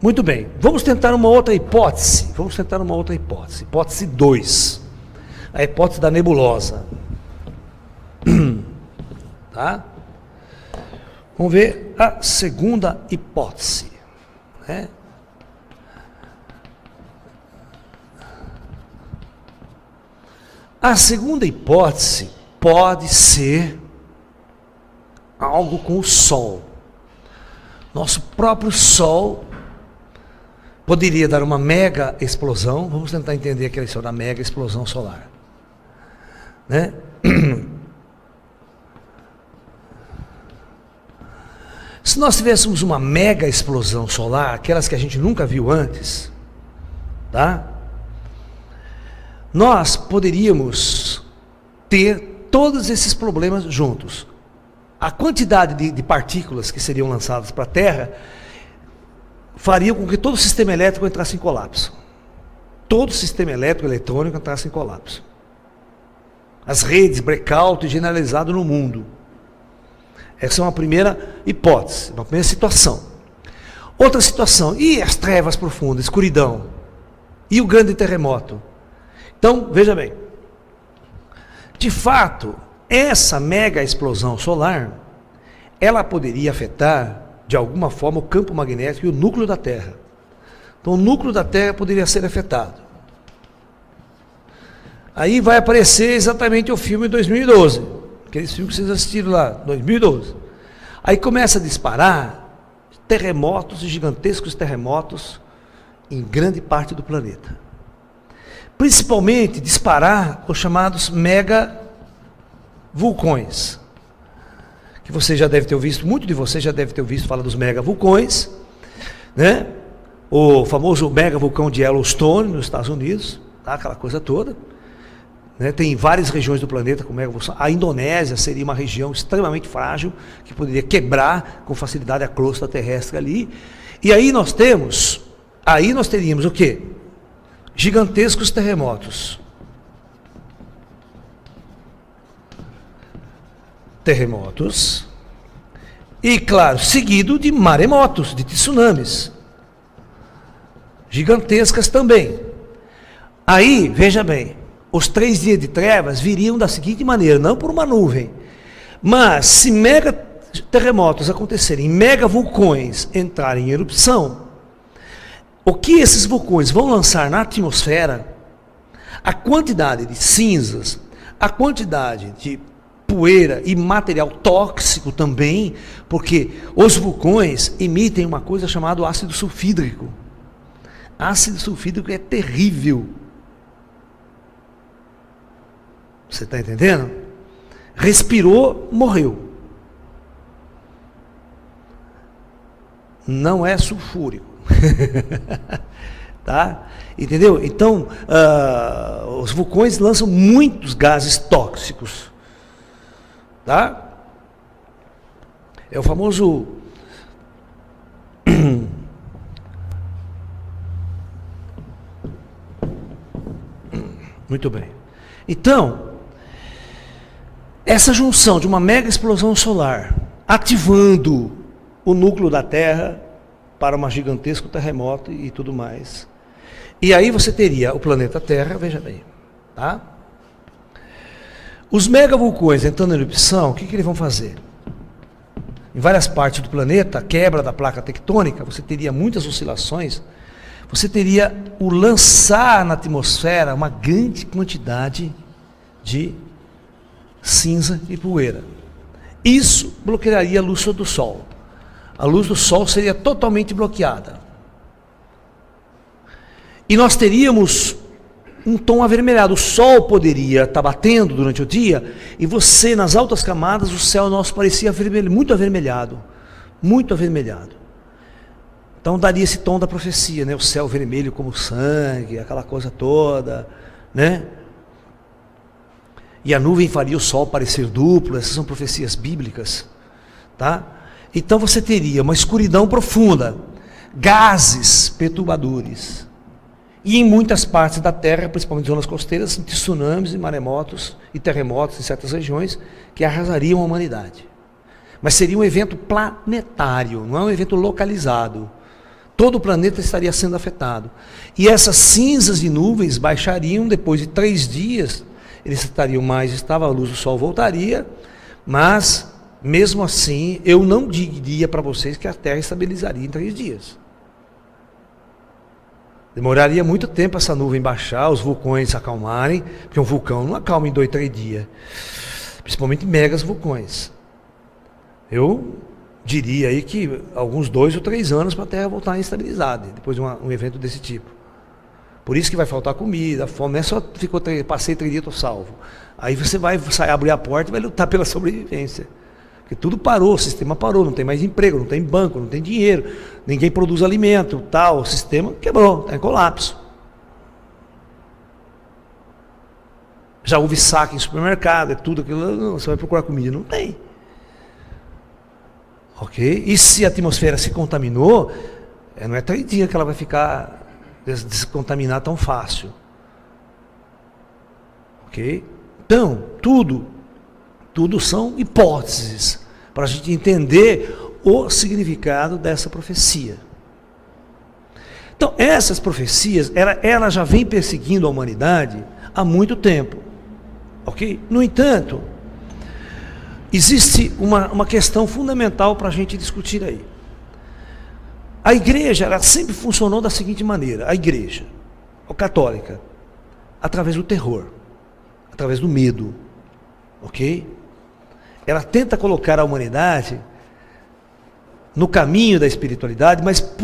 Speaker 1: Muito bem, vamos tentar uma outra hipótese. Hipótese 2. A hipótese da nebulosa. Tá? Vamos ver a segunda hipótese. Né? A segunda hipótese pode ser algo com o Sol. Nosso próprio Sol poderia dar uma mega explosão. Vamos tentar entender aquela história da mega explosão solar. Né? Se nós tivéssemos uma mega explosão solar, aquelas que a gente nunca viu antes, tá? Nós poderíamos ter todos esses problemas juntos. A quantidade de partículas que seriam lançadas para a Terra faria com que todo o sistema elétrico entrasse em colapso. Todo o sistema elétrico eletrônico entrasse em colapso. As redes, blackout generalizado no mundo. Essa é uma primeira hipótese, uma primeira situação. Outra situação, e as trevas profundas, escuridão? E o grande terremoto? Então, veja bem. De fato, essa mega explosão solar, ela poderia afetar, de alguma forma, o campo magnético e o núcleo da Terra. Então, o núcleo da Terra poderia ser afetado. Aí vai aparecer exatamente o filme 2012. Aqueles filmes que vocês assistiram lá, 2012. Aí começa a disparar terremotos, gigantescos terremotos, em grande parte do planeta. Principalmente disparar os chamados mega vulcões. Que você já deve ter visto, muito de vocês já deve ter visto falar dos mega vulcões, né? O famoso mega vulcão de Yellowstone, nos Estados Unidos, tá? Aquela coisa toda. Tem várias regiões do planeta com mega vulcões. A Indonésia seria uma região extremamente frágil, que poderia quebrar com facilidade a crosta terrestre ali. E aí nós teríamos o quê? Gigantescos terremotos. E claro, seguido de maremotos, de tsunamis. Gigantescas também. Aí, veja bem, os 3 dias de trevas viriam da seguinte maneira, não por uma nuvem, mas se mega terremotos acontecerem, mega vulcões entrarem em erupção, o que esses vulcões vão lançar na atmosfera, a quantidade de cinzas, a quantidade de poeira e material tóxico também, porque os vulcões emitem uma coisa chamada ácido sulfídrico. Ácido sulfídrico é terrível. Você está entendendo? Respirou, morreu. Não é sulfúrico. Tá? Entendeu? Então, os vulcões lançam muitos gases tóxicos. Tá? É o famoso... Muito bem. Então, essa junção de uma mega explosão solar ativando o núcleo da Terra para um gigantesco terremoto e tudo mais. E aí você teria o planeta Terra, veja bem, tá? Os megavulcões entrando em erupção, o que eles vão fazer? Em várias partes do planeta, a quebra da placa tectônica, você teria muitas oscilações, você teria o lançar na atmosfera uma grande quantidade de cinza e poeira. Isso bloquearia a luz do Sol. A luz do Sol seria totalmente bloqueada. E nós teríamos um tom avermelhado. O Sol poderia estar batendo durante o dia, e você, nas altas camadas, o céu nosso parecia muito avermelhado. Muito avermelhado. Então daria esse tom da profecia, né? O céu vermelho como sangue, aquela coisa toda, né? E a nuvem faria o sol parecer duplo. Essas são profecias bíblicas, tá? Então você teria uma escuridão profunda, gases perturbadores, e em muitas partes da Terra, principalmente zonas costeiras, tsunamis e maremotos e terremotos em certas regiões que arrasariam a humanidade. Mas seria um evento planetário, não é um evento localizado. Todo o planeta estaria sendo afetado. E essas cinzas e nuvens baixariam depois de 3 dias. Eles estariam mais estáveis, a luz do sol voltaria. Mas, mesmo assim, eu não diria para vocês que a Terra estabilizaria em 3 dias. Demoraria muito tempo essa nuvem baixar, os vulcões se acalmarem, porque um vulcão não acalma em 2, 3 dias. Principalmente megas vulcões. Eu diria aí que alguns 2 ou 3 anos para a Terra voltar estabilizada, depois de um evento desse tipo. Por isso que vai faltar comida, fome, não é só passei 3 dias, estou salvo. Aí você vai abrir a porta e vai lutar pela sobrevivência. Porque tudo parou, o sistema parou, não tem mais emprego, não tem banco, não tem dinheiro, ninguém produz alimento, tal, o sistema quebrou, está em colapso. Já houve saque em supermercado, é tudo aquilo, não, você vai procurar comida, não tem. Ok? E se a atmosfera se contaminou, não é 3 dias que ela vai ficar descontaminar tão fácil. Ok? Então, tudo são hipóteses para a gente entender o significado dessa profecia. Então, essas profecias, ela já vem perseguindo a humanidade há muito tempo. Ok? No entanto, existe uma questão fundamental para a gente discutir aí. A igreja, ela sempre funcionou da seguinte maneira: a igreja, a católica, através do terror, através do medo, ok? Ela tenta colocar a humanidade no caminho da espiritualidade, mas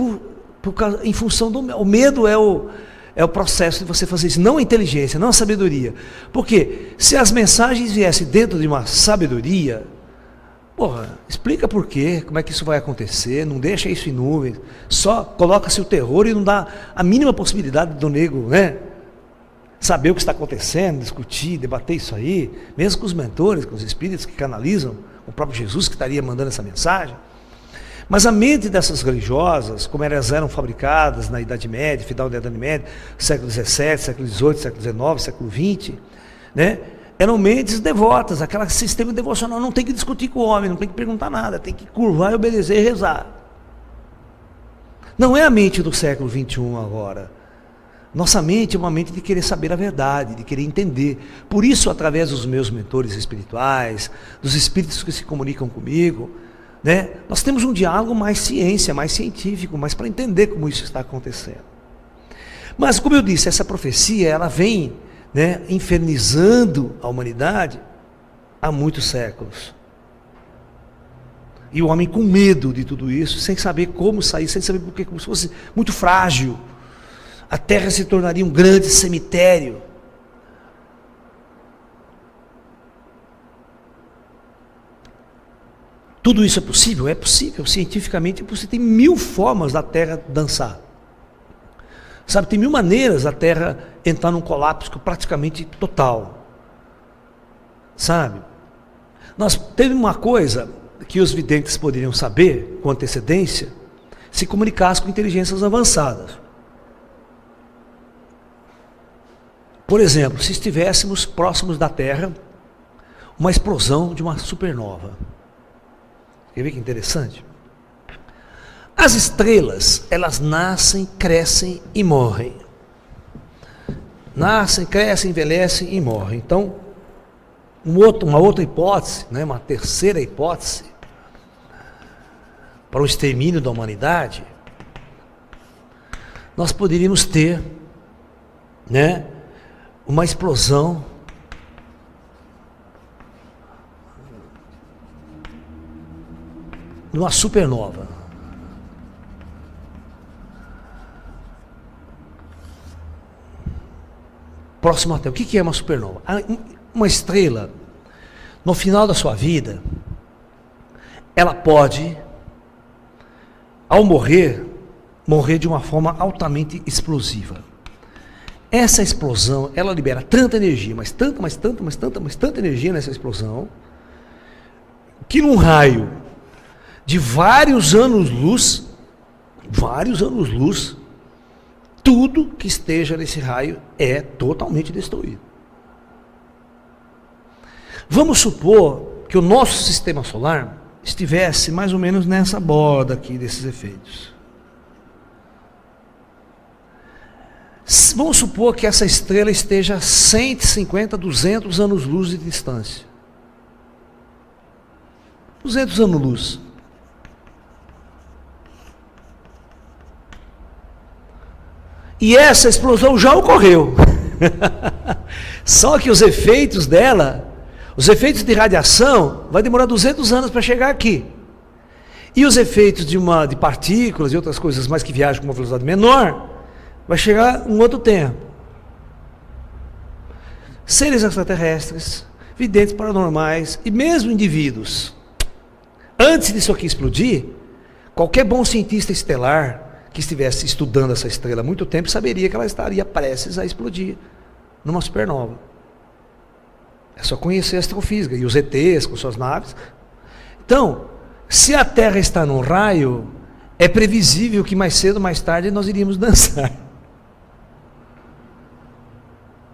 Speaker 1: em função do medo. O medo é o processo de você fazer isso, não a inteligência, não a sabedoria. Porque se as mensagens viessem dentro de uma sabedoria, explica por quê, como é que isso vai acontecer, não deixa isso em nuvens, só coloca-se o terror e não dá a mínima possibilidade do nego, né, saber o que está acontecendo, discutir, debater isso aí, mesmo com os mentores, com os espíritos que canalizam, o próprio Jesus que estaria mandando essa mensagem. Mas a mente dessas religiosas, como elas eram fabricadas na Idade Média, final da Idade Média, século XVII, século XVIII, século XIX, século XX, né? Eram mentes devotas, aquele sistema devocional, não tem que discutir com o homem, não tem que perguntar nada, tem que curvar, obedecer e rezar. Não é a mente do século XXI agora. Nossa mente é uma mente de querer saber a verdade, de querer entender. Por isso, através dos meus mentores espirituais, dos espíritos que se comunicam comigo, né, nós temos um diálogo mais ciência, mais científico, mais para entender como isso está acontecendo. Mas, como eu disse, essa profecia, ela vem, né, infernizando a humanidade há muitos séculos. E o homem com medo de tudo isso, sem saber como sair, sem saber porquê, como se fosse muito frágil. A terra se tornaria um grande cemitério. Tudo isso é possível? É possível, cientificamente você tem 1000 formas da Terra dançar. Sabe, tem 1000 maneiras da Terra entrar num colapso praticamente total. Sabe? Teve uma coisa que os videntes poderiam saber com antecedência, se comunicasse com inteligências avançadas. Por exemplo, se estivéssemos próximos da Terra, uma explosão de uma supernova. Quer ver que interessante? As estrelas, elas nascem, crescem e morrem. Nascem, crescem, envelhecem e morrem. Então, uma outra hipótese, né, uma terceira hipótese, para o extermínio da humanidade, nós poderíamos ter, né, uma explosão de uma supernova. Próximo até. O que é uma supernova? Uma estrela, no final da sua vida, ela pode, ao morrer de uma forma altamente explosiva. Essa explosão, ela libera tanta energia, mas tanta energia nessa explosão, que num raio de vários anos-luz, tudo que esteja nesse raio é totalmente destruído. Vamos supor que o nosso sistema solar estivesse mais ou menos nessa borda aqui desses efeitos. Vamos supor que essa estrela esteja a 150, 200 anos-luz de distância. 200 anos-luz. E essa explosão já ocorreu. Só que os efeitos dela, os efeitos de radiação, vai demorar 200 anos para chegar aqui. E os efeitos de partículas e outras coisas mais que viajam com uma velocidade menor, vai chegar um outro tempo. Seres extraterrestres, videntes paranormais e mesmo indivíduos. Antes disso aqui explodir, qualquer bom cientista estelar que estivesse estudando essa estrela há muito tempo saberia que ela estaria prestes a explodir numa supernova. É só conhecer a astrofísica e os ETs com suas naves. Então, se a Terra está num raio, é previsível que mais cedo ou mais tarde nós iríamos dançar.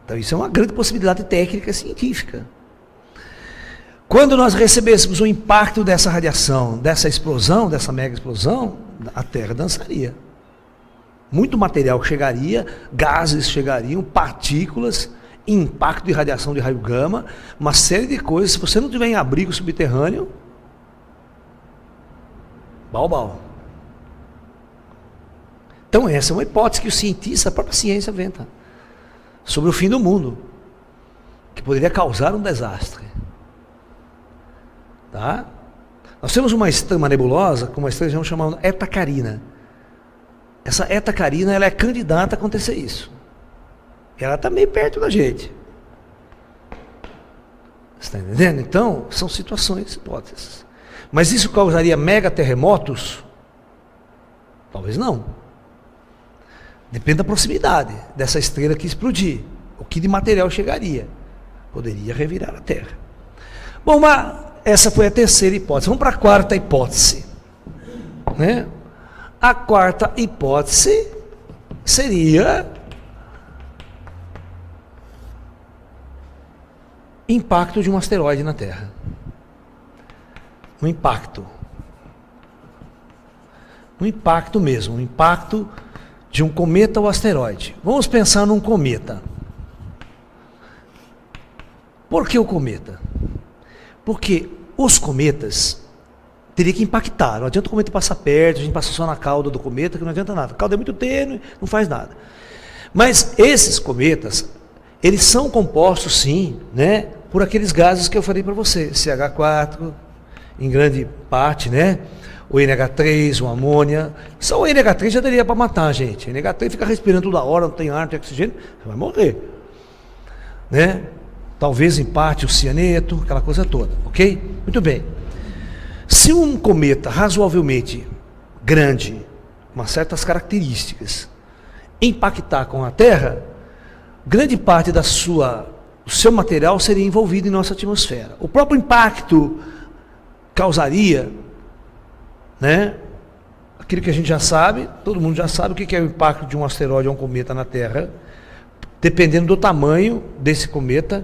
Speaker 1: Então isso é uma grande possibilidade técnica e científica. Quando nós recebêssemos o impacto dessa radiação, dessa explosão, dessa mega explosão, a Terra dançaria. Muito material chegaria, gases chegariam, partículas, impacto de radiação de raio gama, uma série de coisas. Se você não tiver em abrigo subterrâneo, bau. Então essa é uma hipótese que o cientista, a própria ciência inventa, sobre o fim do mundo, que poderia causar um desastre. Tá? Nós temos uma nebulosa, com uma estrela chamada Eta Carina. Essa Eta Carina, ela é candidata a acontecer isso. Ela está meio perto da gente. Você está entendendo? Então, são situações, hipóteses. Mas isso causaria mega terremotos? Talvez não. Depende da proximidade dessa estrela que explodir. O que de material chegaria? Poderia revirar a Terra. Bom, mas essa foi a terceira hipótese. Vamos para a quarta hipótese. Né? A quarta hipótese seria impacto de um asteroide na Terra. Um impacto. Um impacto mesmo. Um impacto de um cometa ou asteroide. Vamos pensar num cometa. Por que o cometa? Porque os cometas teriam que impactar. Não adianta o cometa passar perto, a gente passa só na cauda do cometa, que não adianta nada. A cauda é muito tênue, não faz nada. Mas esses cometas, eles são compostos, sim, né, por aqueles gases que eu falei para você. CH4, em grande parte, né? O NH3, o amônia. Só o NH3 já daria para matar a gente. O NH3 fica respirando toda hora, não tem ar, não tem oxigênio, você vai morrer. Né? Talvez em parte o cianeto, aquela coisa toda, ok? Muito bem. Se um cometa razoavelmente grande, com certas características, impactar com a Terra, grande parte do seu material seria envolvido em nossa atmosfera. O próprio impacto causaria, né, aquilo que a gente já sabe, todo mundo já sabe o que é o impacto de um asteroide ou um cometa na Terra. Dependendo do tamanho desse cometa,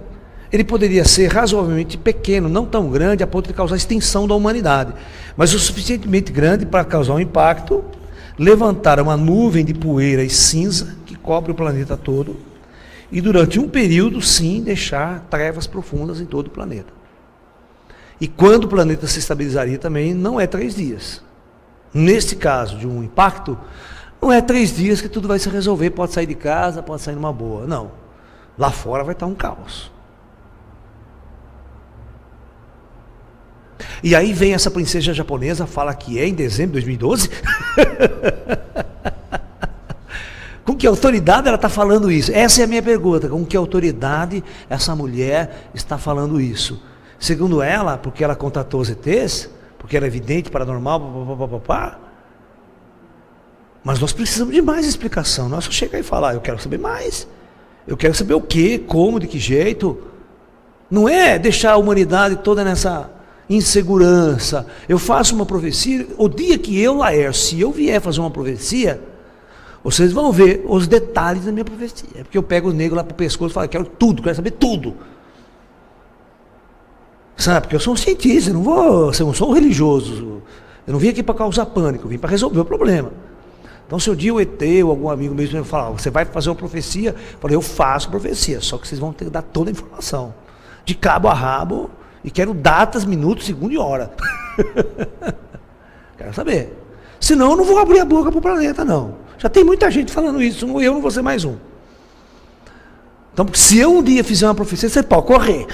Speaker 1: ele poderia ser razoavelmente pequeno, não tão grande a ponto de causar extinção da humanidade, mas o suficientemente grande para causar um impacto, levantar uma nuvem de poeira e cinza que cobre o planeta todo e durante um período, sim, deixar trevas profundas em todo o planeta. E quando o planeta se estabilizaria também, não é 3 dias. Neste caso de um impacto, não é 3 dias que tudo vai se resolver, pode sair de casa, pode sair numa boa. Não. Lá fora vai estar um caos. E aí vem essa princesa japonesa, fala que é em dezembro de 2012. Com que autoridade ela está falando isso? Essa é a minha pergunta. Com que autoridade essa mulher está falando isso? Segundo ela, porque ela contatou os ETs, porque era evidente, paranormal, papapá. Mas nós precisamos de mais explicação. Não é só chegar e falar, eu quero saber mais. Eu quero saber o que, como, de que jeito. Não é deixar a humanidade toda nessa insegurança. Eu faço uma profecia, o dia que eu, Laércio, se eu vier fazer uma profecia, vocês vão ver os detalhes da minha profecia. É porque eu pego os negros lá pro pescoço e falo, quero tudo, quero saber tudo. Sabe, porque eu sou um cientista, eu não sou um religioso. Eu não vim aqui para causar pânico, eu vim para resolver o problema. Então, se o dia o ET ou algum amigo mesmo falar, você vai fazer uma profecia, eu falei, eu faço profecia, só que vocês vão ter que dar toda a informação, de cabo a rabo, e quero datas, minutos, segundo e hora. Quero saber. Senão eu não vou abrir a boca para o planeta, não. Já tem muita gente falando isso, eu não vou ser mais um. Então, se eu um dia fizer uma profecia, você pode correr.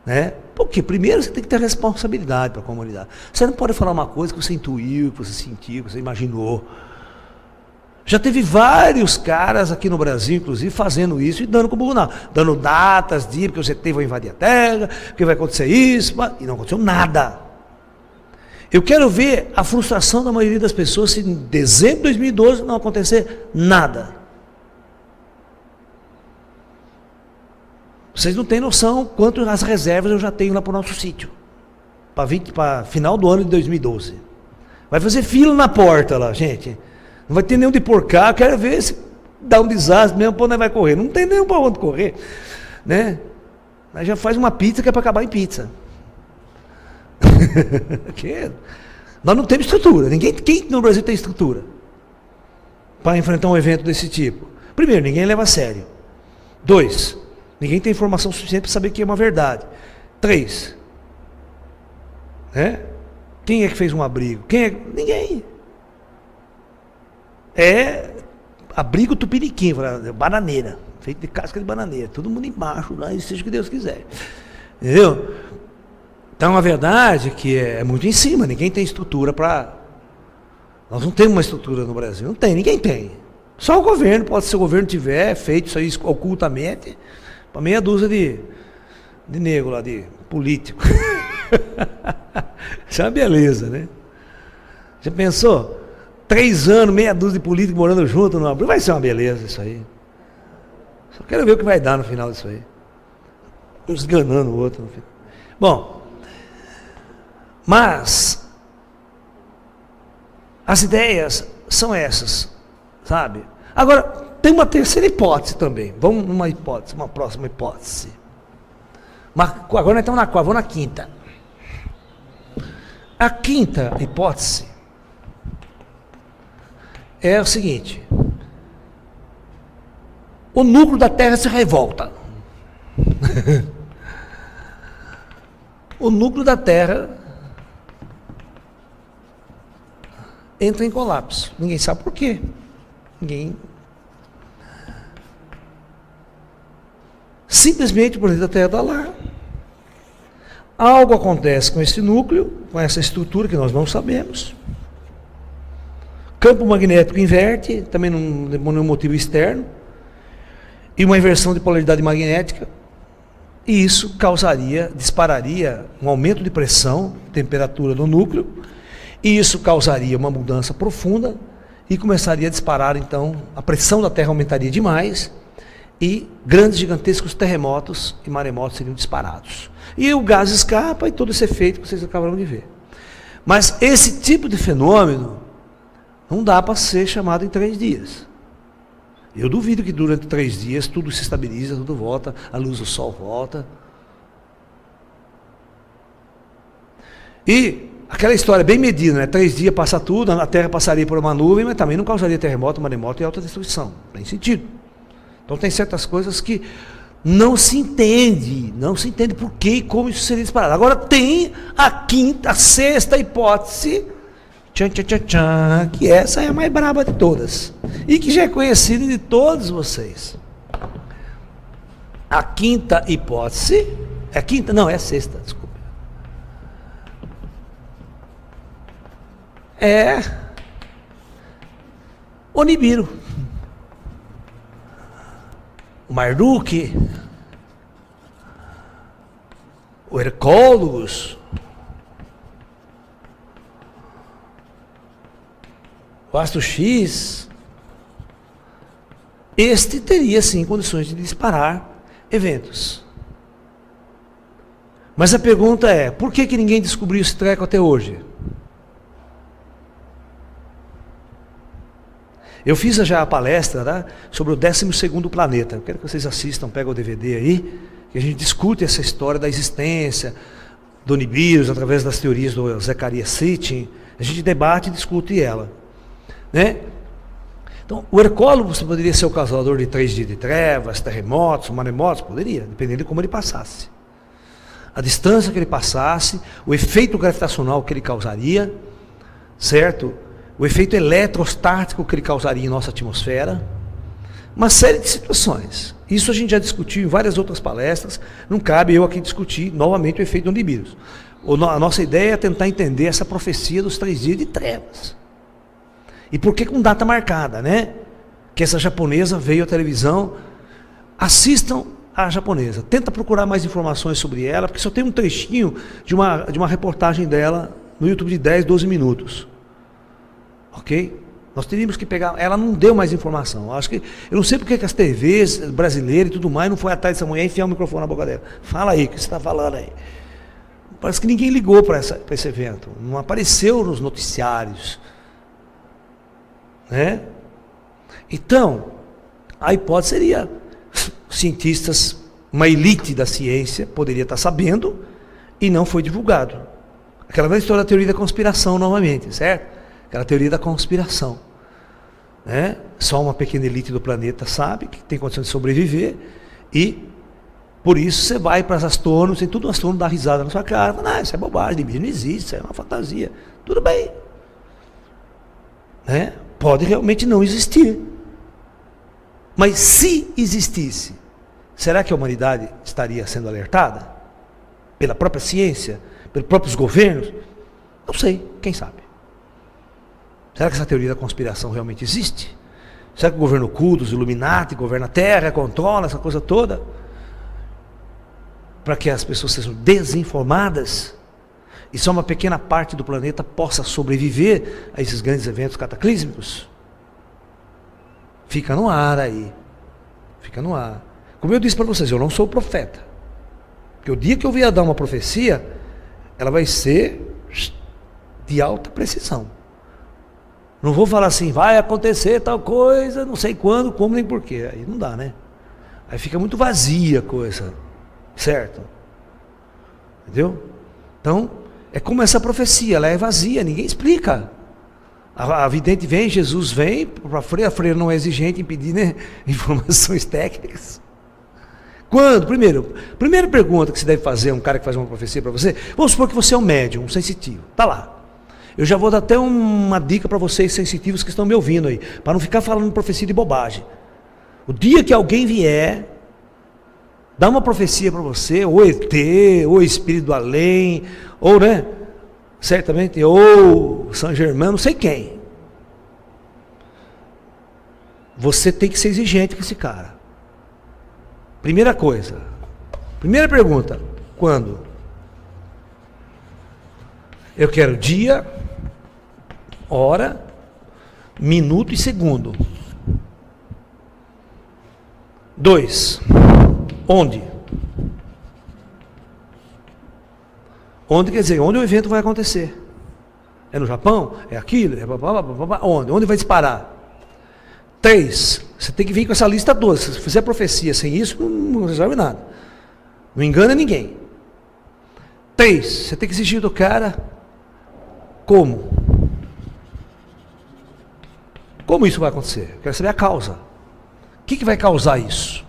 Speaker 1: Né? Porque primeiro você tem que ter responsabilidade para a comunidade. Você não pode falar uma coisa que você intuiu, que você sentiu, que você imaginou. Já teve vários caras aqui no Brasil, inclusive, fazendo isso e dando como burro, dando datas, dias, porque você vai invadir a Terra, porque vai acontecer isso, e não aconteceu nada. Eu quero ver a frustração da maioria das pessoas se em dezembro de 2012 não acontecer nada. Vocês não têm noção quanto as reservas eu já tenho lá para o nosso sítio. Para final do ano de 2012. Vai fazer fila na porta lá, gente. Não vai ter nenhum de por cá. Eu quero ver se dá um desastre mesmo, para onde vai correr. Não tem nenhum para onde correr. Né? Mas já faz uma pizza que é para acabar em pizza. Nós não temos estrutura. Quem no Brasil tem estrutura para enfrentar um evento desse tipo? Primeiro, ninguém leva a sério. 2, ninguém tem informação suficiente para saber que é uma verdade. 3, né? Quem é que fez um abrigo? Ninguém. É abrigo tupiniquim, bananeira, feito de casca de bananeira, todo mundo embaixo, lá, e seja o que Deus quiser. Entendeu? Então a verdade é que é muito em cima, ninguém tem estrutura para. Nós não temos uma estrutura no Brasil, não tem, ninguém tem. Só o governo, pode ser o governo tiver feito isso aí ocultamente, para meia dúzia de nego lá, de político. Isso é uma beleza, né? Já pensou? 3 anos, meia dúzia de políticos morando junto, não vai ser uma beleza isso aí. Só quero ver o que vai dar no final disso aí. Um esganando o outro. Bom, mas as ideias são essas, sabe? Agora, tem uma terceira hipótese também. Vamos numa hipótese, uma próxima hipótese. Agora nós estamos na quarta, vamos na quinta. A quinta hipótese é o seguinte: o núcleo da Terra se revolta. O núcleo da Terra entra em colapso. Ninguém sabe por quê. Simplesmente o planeta Terra está lá. Algo acontece com esse núcleo, com essa estrutura que nós não sabemos. Campo magnético inverte, também não por nenhum motivo externo. E uma inversão de polaridade magnética. E isso dispararia um aumento de pressão, temperatura no núcleo, e isso causaria uma mudança profunda e começaria a disparar, então, a pressão da Terra aumentaria demais e grandes, gigantescos terremotos e maremotos seriam disparados. E o gás escapa e todo esse efeito que vocês acabaram de ver. Mas esse tipo de fenômeno não dá para ser chamado em 3 dias. Eu duvido que durante 3 dias tudo se estabiliza, tudo volta, a luz do sol volta. E aquela história bem medida, né? 3 dias passa tudo, a Terra passaria por uma nuvem, mas também não causaria terremoto, maremoto e alta destruição. Não tem sentido. Então tem certas coisas que não se entende por que e como isso seria disparado. Agora tem a sexta hipótese, que essa é a mais braba de todas e que já é conhecida de todos vocês. A quinta hipótese é a quinta, não, é a sexta, desculpa. É o Nibiru, o Marduk, o Hercólogos, o Astro X. Este teria sim condições de disparar eventos. Mas a pergunta é, por que ninguém descobriu esse treco até hoje? Eu fiz já a palestra, né, sobre o 12º planeta. Eu quero que vocês assistam, pegam o DVD aí, que a gente discute essa história da existência do Nibiru, através das teorias do Zecharia Sitchin. A gente debate e discute ela. Né? Então, o Hercólogos poderia ser o causador de 3 dias de trevas, terremotos, maremotos? Poderia, dependendo de como ele passasse. A distância que ele passasse, o efeito gravitacional que ele causaria, certo? O efeito eletrostático que ele causaria em nossa atmosfera, uma série de situações. Isso a gente já discutiu em várias outras palestras, não cabe eu aqui discutir novamente o efeito do Nibiru. A nossa ideia é tentar entender essa profecia dos 3 dias de trevas. E por que com data marcada, né? Que essa japonesa veio à televisão. Assistam a japonesa. Tenta procurar mais informações sobre ela, porque só tem um trechinho de uma reportagem dela no YouTube de 10, 12 minutos. Ok? Nós teríamos que pegar. Ela não deu mais informação. Eu não sei porque que as TVs brasileiras e tudo mais não foi atrás dessa mulher e enfiar o microfone na boca dela. Fala aí, o que você está falando aí? Parece que ninguém ligou para esse evento. Não apareceu nos noticiários. Né? Então, a hipótese seria, cientistas, uma elite da ciência, poderia estar sabendo e não foi divulgado. Aquela velha história da teoria da conspiração novamente, certo? Aquela teoria da conspiração. Né? Só uma pequena elite do planeta sabe que tem condição de sobreviver e por isso você vai para as astrônomos, tem tudo astrônomo dá risada na sua cara, fala, não, isso é bobagem, não existe, isso é uma fantasia. Tudo bem. Né? Pode realmente não existir. Mas se existisse, será que a humanidade estaria sendo alertada? Pela própria ciência? Pelos próprios governos? Não sei, quem sabe? Será que essa teoria da conspiração realmente existe? Será que o governo oculto, os Illuminati, governa a Terra, controla essa coisa toda? Para que as pessoas sejam desinformadas? E só uma pequena parte do planeta possa sobreviver a esses grandes eventos cataclísmicos? Fica no ar aí. Fica no ar. Como eu disse para vocês, eu não sou profeta. Porque o dia que eu vier dar uma profecia, ela vai ser de alta precisão. Não vou falar assim, vai acontecer tal coisa, não sei quando, como nem porquê. Aí não dá, né? Aí fica muito vazia a coisa. Certo? Entendeu? Então, é como essa profecia, ela é vazia, ninguém explica. A vidente vem, Jesus vem, para a freira não é exigente em pedir, né, informações técnicas. Quando? Primeira pergunta que você deve fazer a um cara que faz uma profecia para você, vamos supor que você é um médium, um sensitivo, está lá. Eu já vou dar até uma dica para vocês sensitivos que estão me ouvindo aí, para não ficar falando profecia de bobagem. O dia que alguém vier, dá uma profecia para você, ou ET, ou Espírito do Além, ou, né, certamente, ou São Germain, não sei quem. Você tem que ser exigente com esse cara. Primeira coisa, Primeira pergunta, quando? Eu quero dia, hora, minuto e segundo. 2. Onde? Onde quer dizer, onde o evento vai acontecer? É no Japão? É aquilo? É onde? Onde vai disparar? 3. Você tem que vir com essa lista toda. Se você fizer profecia sem isso, não resolve nada. Não engana ninguém. 3. Você tem que exigir do cara como? Como isso vai acontecer? Eu quero saber a causa. O que vai causar isso?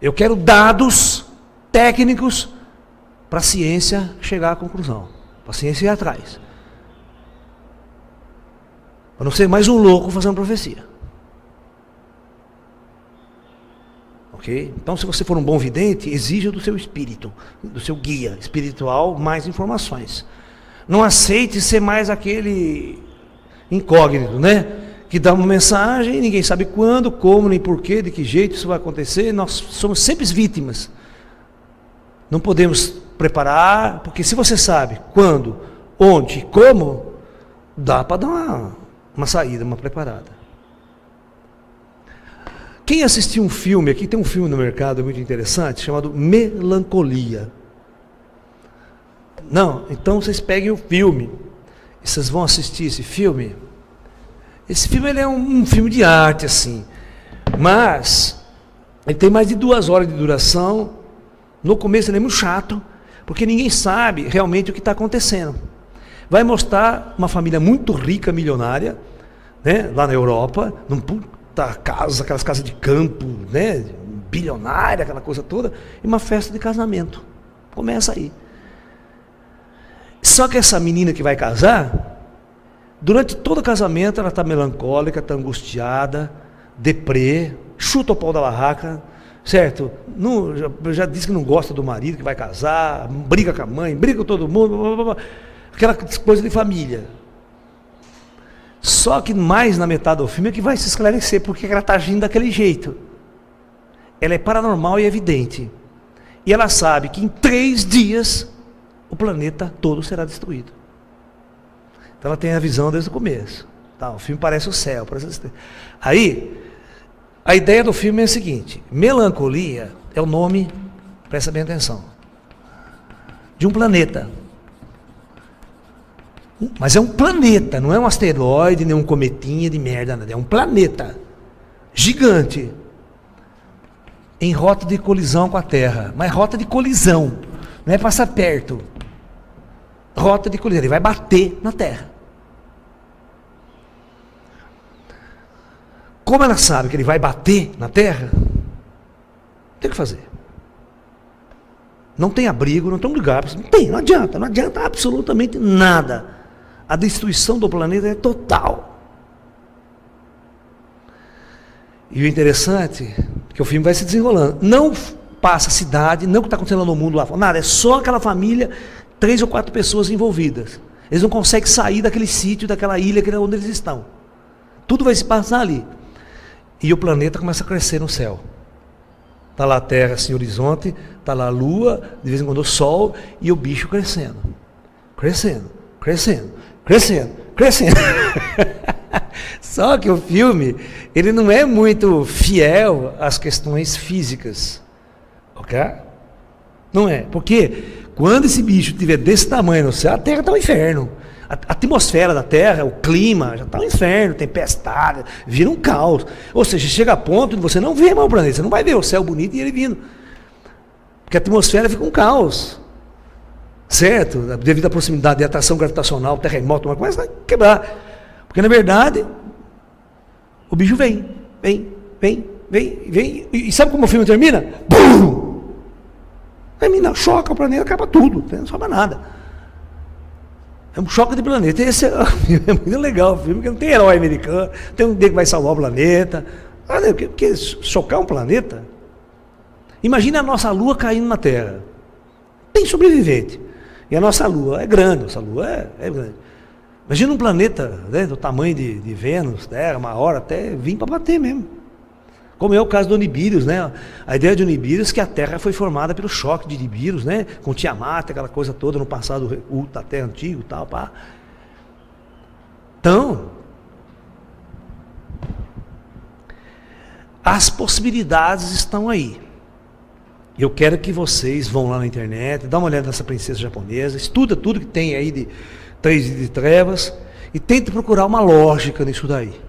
Speaker 1: Eu quero dados técnicos para a ciência chegar à conclusão. Para a ciência ir atrás. Para não ser mais um louco fazendo profecia. Ok? Então, se você for um bom vidente, exija do seu espírito, do seu guia espiritual, mais informações. Não aceite ser mais aquele incógnito, né? Que dá uma mensagem e ninguém sabe quando, como, nem porquê, de que jeito isso vai acontecer. Nós somos sempre vítimas. Não podemos preparar, porque se você sabe quando, onde, como, dá para dar uma saída, uma preparada. Quem assistiu um filme, aqui tem um filme no mercado muito interessante, chamado Melancolia. Não, então vocês peguem o filme, e vocês vão assistir esse filme. Esse filme ele é um filme de arte, assim, mas ele tem mais de 2 horas de duração. No começo ele é muito chato, porque ninguém sabe realmente o que está acontecendo. Vai mostrar uma família muito rica, milionária, né, lá na Europa, num puta casa, aquelas casas de campo, né, bilionária, aquela coisa toda, e uma festa de casamento. Começa aí. Só que essa menina que vai casar, durante todo o casamento ela está melancólica, está angustiada, deprê, chuta o pau da barraca, certo? Não, já disse que não gosta do marido que vai casar, briga com a mãe, briga com todo mundo, blá, blá, blá, aquela coisa de família. Só que mais na metade do filme é que vai se esclarecer porque ela está agindo daquele jeito. Ela é paranormal e evidente. E ela sabe que em 3 dias o planeta todo será destruído. Então ela tem a visão desde o começo. Tá, o filme parece o céu. Aí, a ideia do filme é a seguinte: Melancolia é o nome, presta bem atenção, de um planeta. Mas é um planeta, não é um asteroide, nem um cometinha de merda, nada. É um planeta gigante, em rota de colisão com a Terra. Mas rota de colisão, não é passar perto. Rota de colisão, ele vai bater na Terra. Como ela sabe que ele vai bater na Terra, tem que fazer. Não tem abrigo, não tem um lugar, não adianta absolutamente nada. A destruição do planeta é total. E o interessante é que o filme vai se desenrolando. Não passa a cidade, não o que está acontecendo no mundo lá fora, nada, é só aquela família, 3 ou 4 pessoas envolvidas. Eles não conseguem sair daquele sítio, daquela ilha que é onde eles estão. Tudo vai se passar ali. E o planeta começa a crescer no céu. Está lá a Terra, assim, horizonte, está lá a Lua, de vez em quando o Sol, e o bicho crescendo. Crescendo, crescendo, crescendo, crescendo. Só que o filme, ele não é muito fiel às questões físicas. Ok? Não é. Porque quando esse bicho estiver desse tamanho no céu, a Terra está um inferno. A atmosfera da Terra, o clima, já está um inferno, tempestade, vira um caos. Ou seja, chega a ponto de você não ver mais o planeta, você não vai ver o céu bonito e ele vindo. Porque a atmosfera fica um caos. Certo? Devido à proximidade de atração gravitacional, terremoto, uma coisa vai quebrar. Porque na verdade, o bicho vem. E sabe como o filme termina? Bum! Termina, choca o planeta, acaba tudo, não sobra nada. É um choque de planeta. Esse é muito legal o filme, porque não tem herói americano, tem um dia que vai salvar o planeta. Porque chocar um planeta? Imagina a nossa Lua caindo na Terra. Tem sobrevivente. E a nossa Lua é grande, nossa Lua é grande. Imagina um planeta, né, do tamanho de Vênus, Terra, uma hora até vir para bater mesmo. Como é o caso do Nibiru, né? A ideia de Nibiru é que a Terra foi formada pelo choque de Nibiru, né? Com Tiamat, aquela coisa toda no passado da Terra antigo e tal, pá. Então, as possibilidades estão aí. Eu quero que vocês vão lá na internet, dá uma olhada nessa princesa japonesa, estuda tudo que tem aí de Três de Trevas e tente procurar uma lógica nisso daí.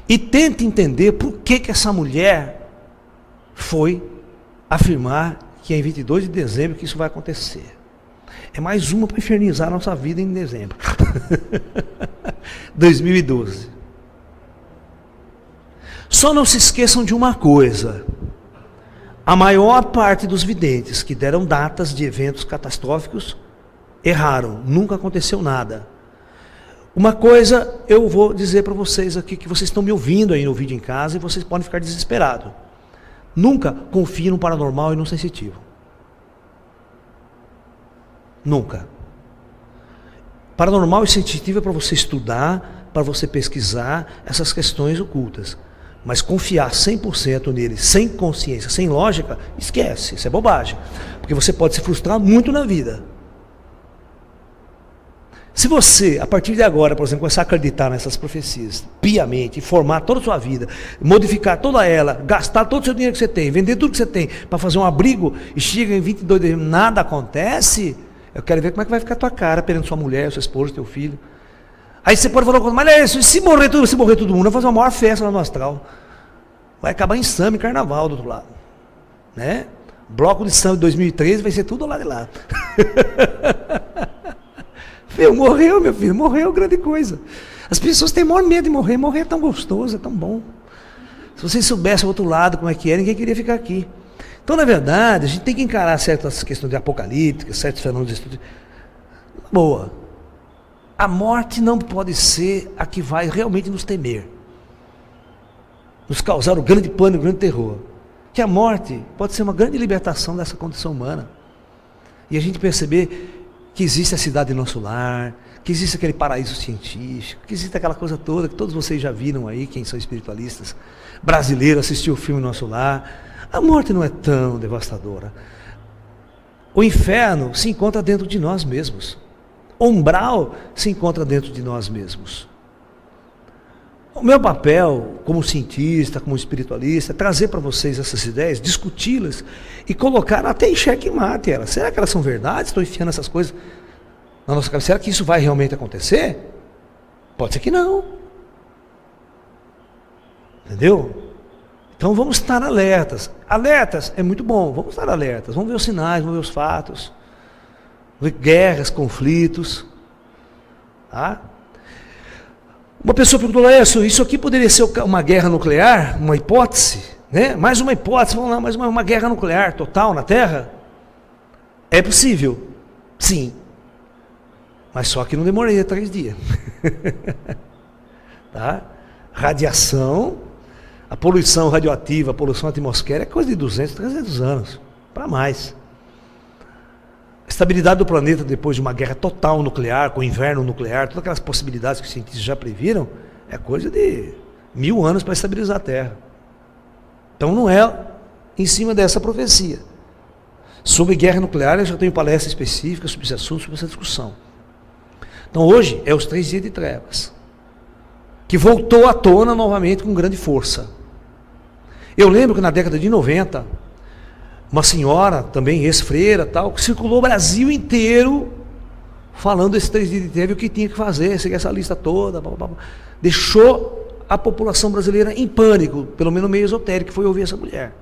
Speaker 1: E tente entender por que essa mulher foi afirmar que é em 22 de dezembro que isso vai acontecer. É mais uma para infernizar a nossa vida em dezembro. 2012. Só não se esqueçam de uma coisa. A maior parte dos videntes que deram datas de eventos catastróficos erraram. Nunca aconteceu nada. Uma coisa eu vou dizer para vocês aqui, que vocês estão me ouvindo aí no vídeo em casa e vocês podem ficar desesperados. Nunca confie no paranormal e no sensitivo. Nunca. Paranormal e sensitivo é para você estudar, para você pesquisar essas questões ocultas. Mas confiar 100% nele, sem consciência, sem lógica, esquece, isso é bobagem. Porque você pode se frustrar muito na vida. Se você, a partir de agora, por exemplo, começar a acreditar nessas profecias, piamente, formar toda a sua vida, modificar toda ela, gastar todo o seu dinheiro que você tem, vender tudo que você tem, para fazer um abrigo, e chega em 22 de dezembro, nada acontece, eu quero ver como é que vai ficar a tua cara perante sua mulher, sua esposa, teu filho. Aí você pode falar, mas é isso, se morrer todo mundo, vai fazer uma maior festa lá no astral. Vai acabar em samba, em carnaval do outro lado. Né? Bloco de samba de 2013 vai ser tudo lá de lá. Morreu, meu filho, morreu, grande coisa. As pessoas têm maior medo de morrer. Morrer é tão gostoso, é tão bom. Se vocês soubessem o outro lado como é que é, ninguém queria ficar aqui. Então, na verdade, a gente tem que encarar certas questões de apocalípticas, certos fenômenos de boa. A morte não pode ser a que vai realmente nos temer, nos causar o grande pânico, o grande terror. Que a morte pode ser uma grande libertação dessa condição humana. E a gente perceber que existe a cidade do nosso lar, que existe aquele paraíso científico, que existe aquela coisa toda que todos vocês já viram aí, quem são espiritualistas brasileiros, assistiu o filme Nosso Lar. A morte não é tão devastadora. O inferno se encontra dentro de nós mesmos. O umbral se encontra dentro de nós mesmos. O meu papel como cientista, como espiritualista, é trazer para vocês essas ideias, discuti-las e colocar até em xeque-mate elas. Será que elas são verdades? Estou enfiando essas coisas na nossa cabeça. Será que isso vai realmente acontecer? Pode ser que não. Entendeu? Então vamos estar alertas. Alertas é muito bom, vamos estar alertas. Vamos ver os sinais, vamos ver os fatos. Ver guerras, conflitos. Tá? Uma pessoa perguntou, isso aqui poderia ser uma guerra nuclear? Uma hipótese? Né? Mais uma hipótese, vamos lá, mais uma guerra nuclear total na Terra? É possível, sim. Mas só que não demoraria 3 dias. Tá? Radiação, a poluição radioativa, a poluição atmosférica é coisa de 200, 300 anos, para mais. A estabilidade do planeta depois de uma guerra total nuclear, com inverno nuclear, todas aquelas possibilidades que os cientistas já previram, é coisa de 1000 anos para estabilizar a Terra. Então não é em cima dessa profecia. Sobre guerra nuclear eu já tenho palestra específica sobre esse assunto, sobre essa discussão. Então hoje é os 3 dias de trevas, que voltou à tona novamente com grande força. Eu lembro que na década de 90, uma senhora, também ex-freira, tal, que circulou o Brasil inteiro falando desses 3 dias de treva e o que tinha que fazer, seguir essa lista toda, blá, blá, blá. Deixou a população brasileira em pânico, pelo menos meio esotérico, que foi ouvir essa mulher.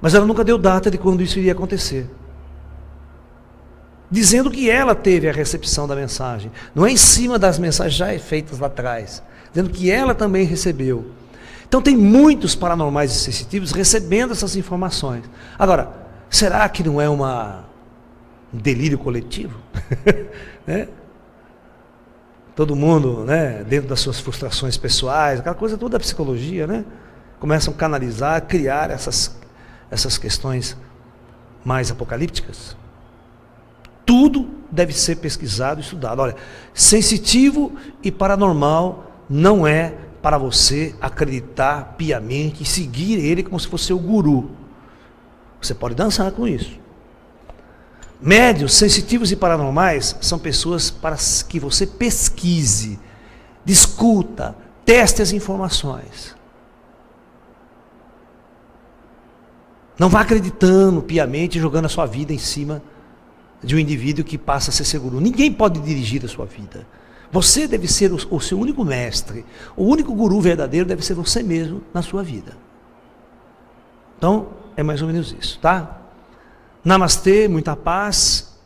Speaker 1: Mas ela nunca deu data de quando isso iria acontecer. Dizendo que ela teve a recepção da mensagem, não é em cima das mensagens já feitas lá atrás, dizendo que ela também recebeu. Então tem muitos paranormais e sensitivos recebendo essas informações. Agora, será que não é um delírio coletivo? Né? Todo mundo, né, dentro das suas frustrações pessoais, aquela coisa toda da psicologia, né, começam a canalizar, criar essas questões mais apocalípticas. Tudo deve ser pesquisado e estudado. Olha, sensitivo e paranormal não é para você acreditar piamente e seguir ele como se fosse seu guru. Você pode dançar com isso. Médios, sensitivos e paranormais são pessoas para que você pesquise, discuta, teste as informações. Não vá acreditando piamente e jogando a sua vida em cima de um indivíduo que passa a ser seguro. Ninguém pode dirigir a sua vida. Você deve ser o seu único mestre. O único guru verdadeiro deve ser você mesmo na sua vida. Então, é mais ou menos isso, tá? Namastê, muita paz.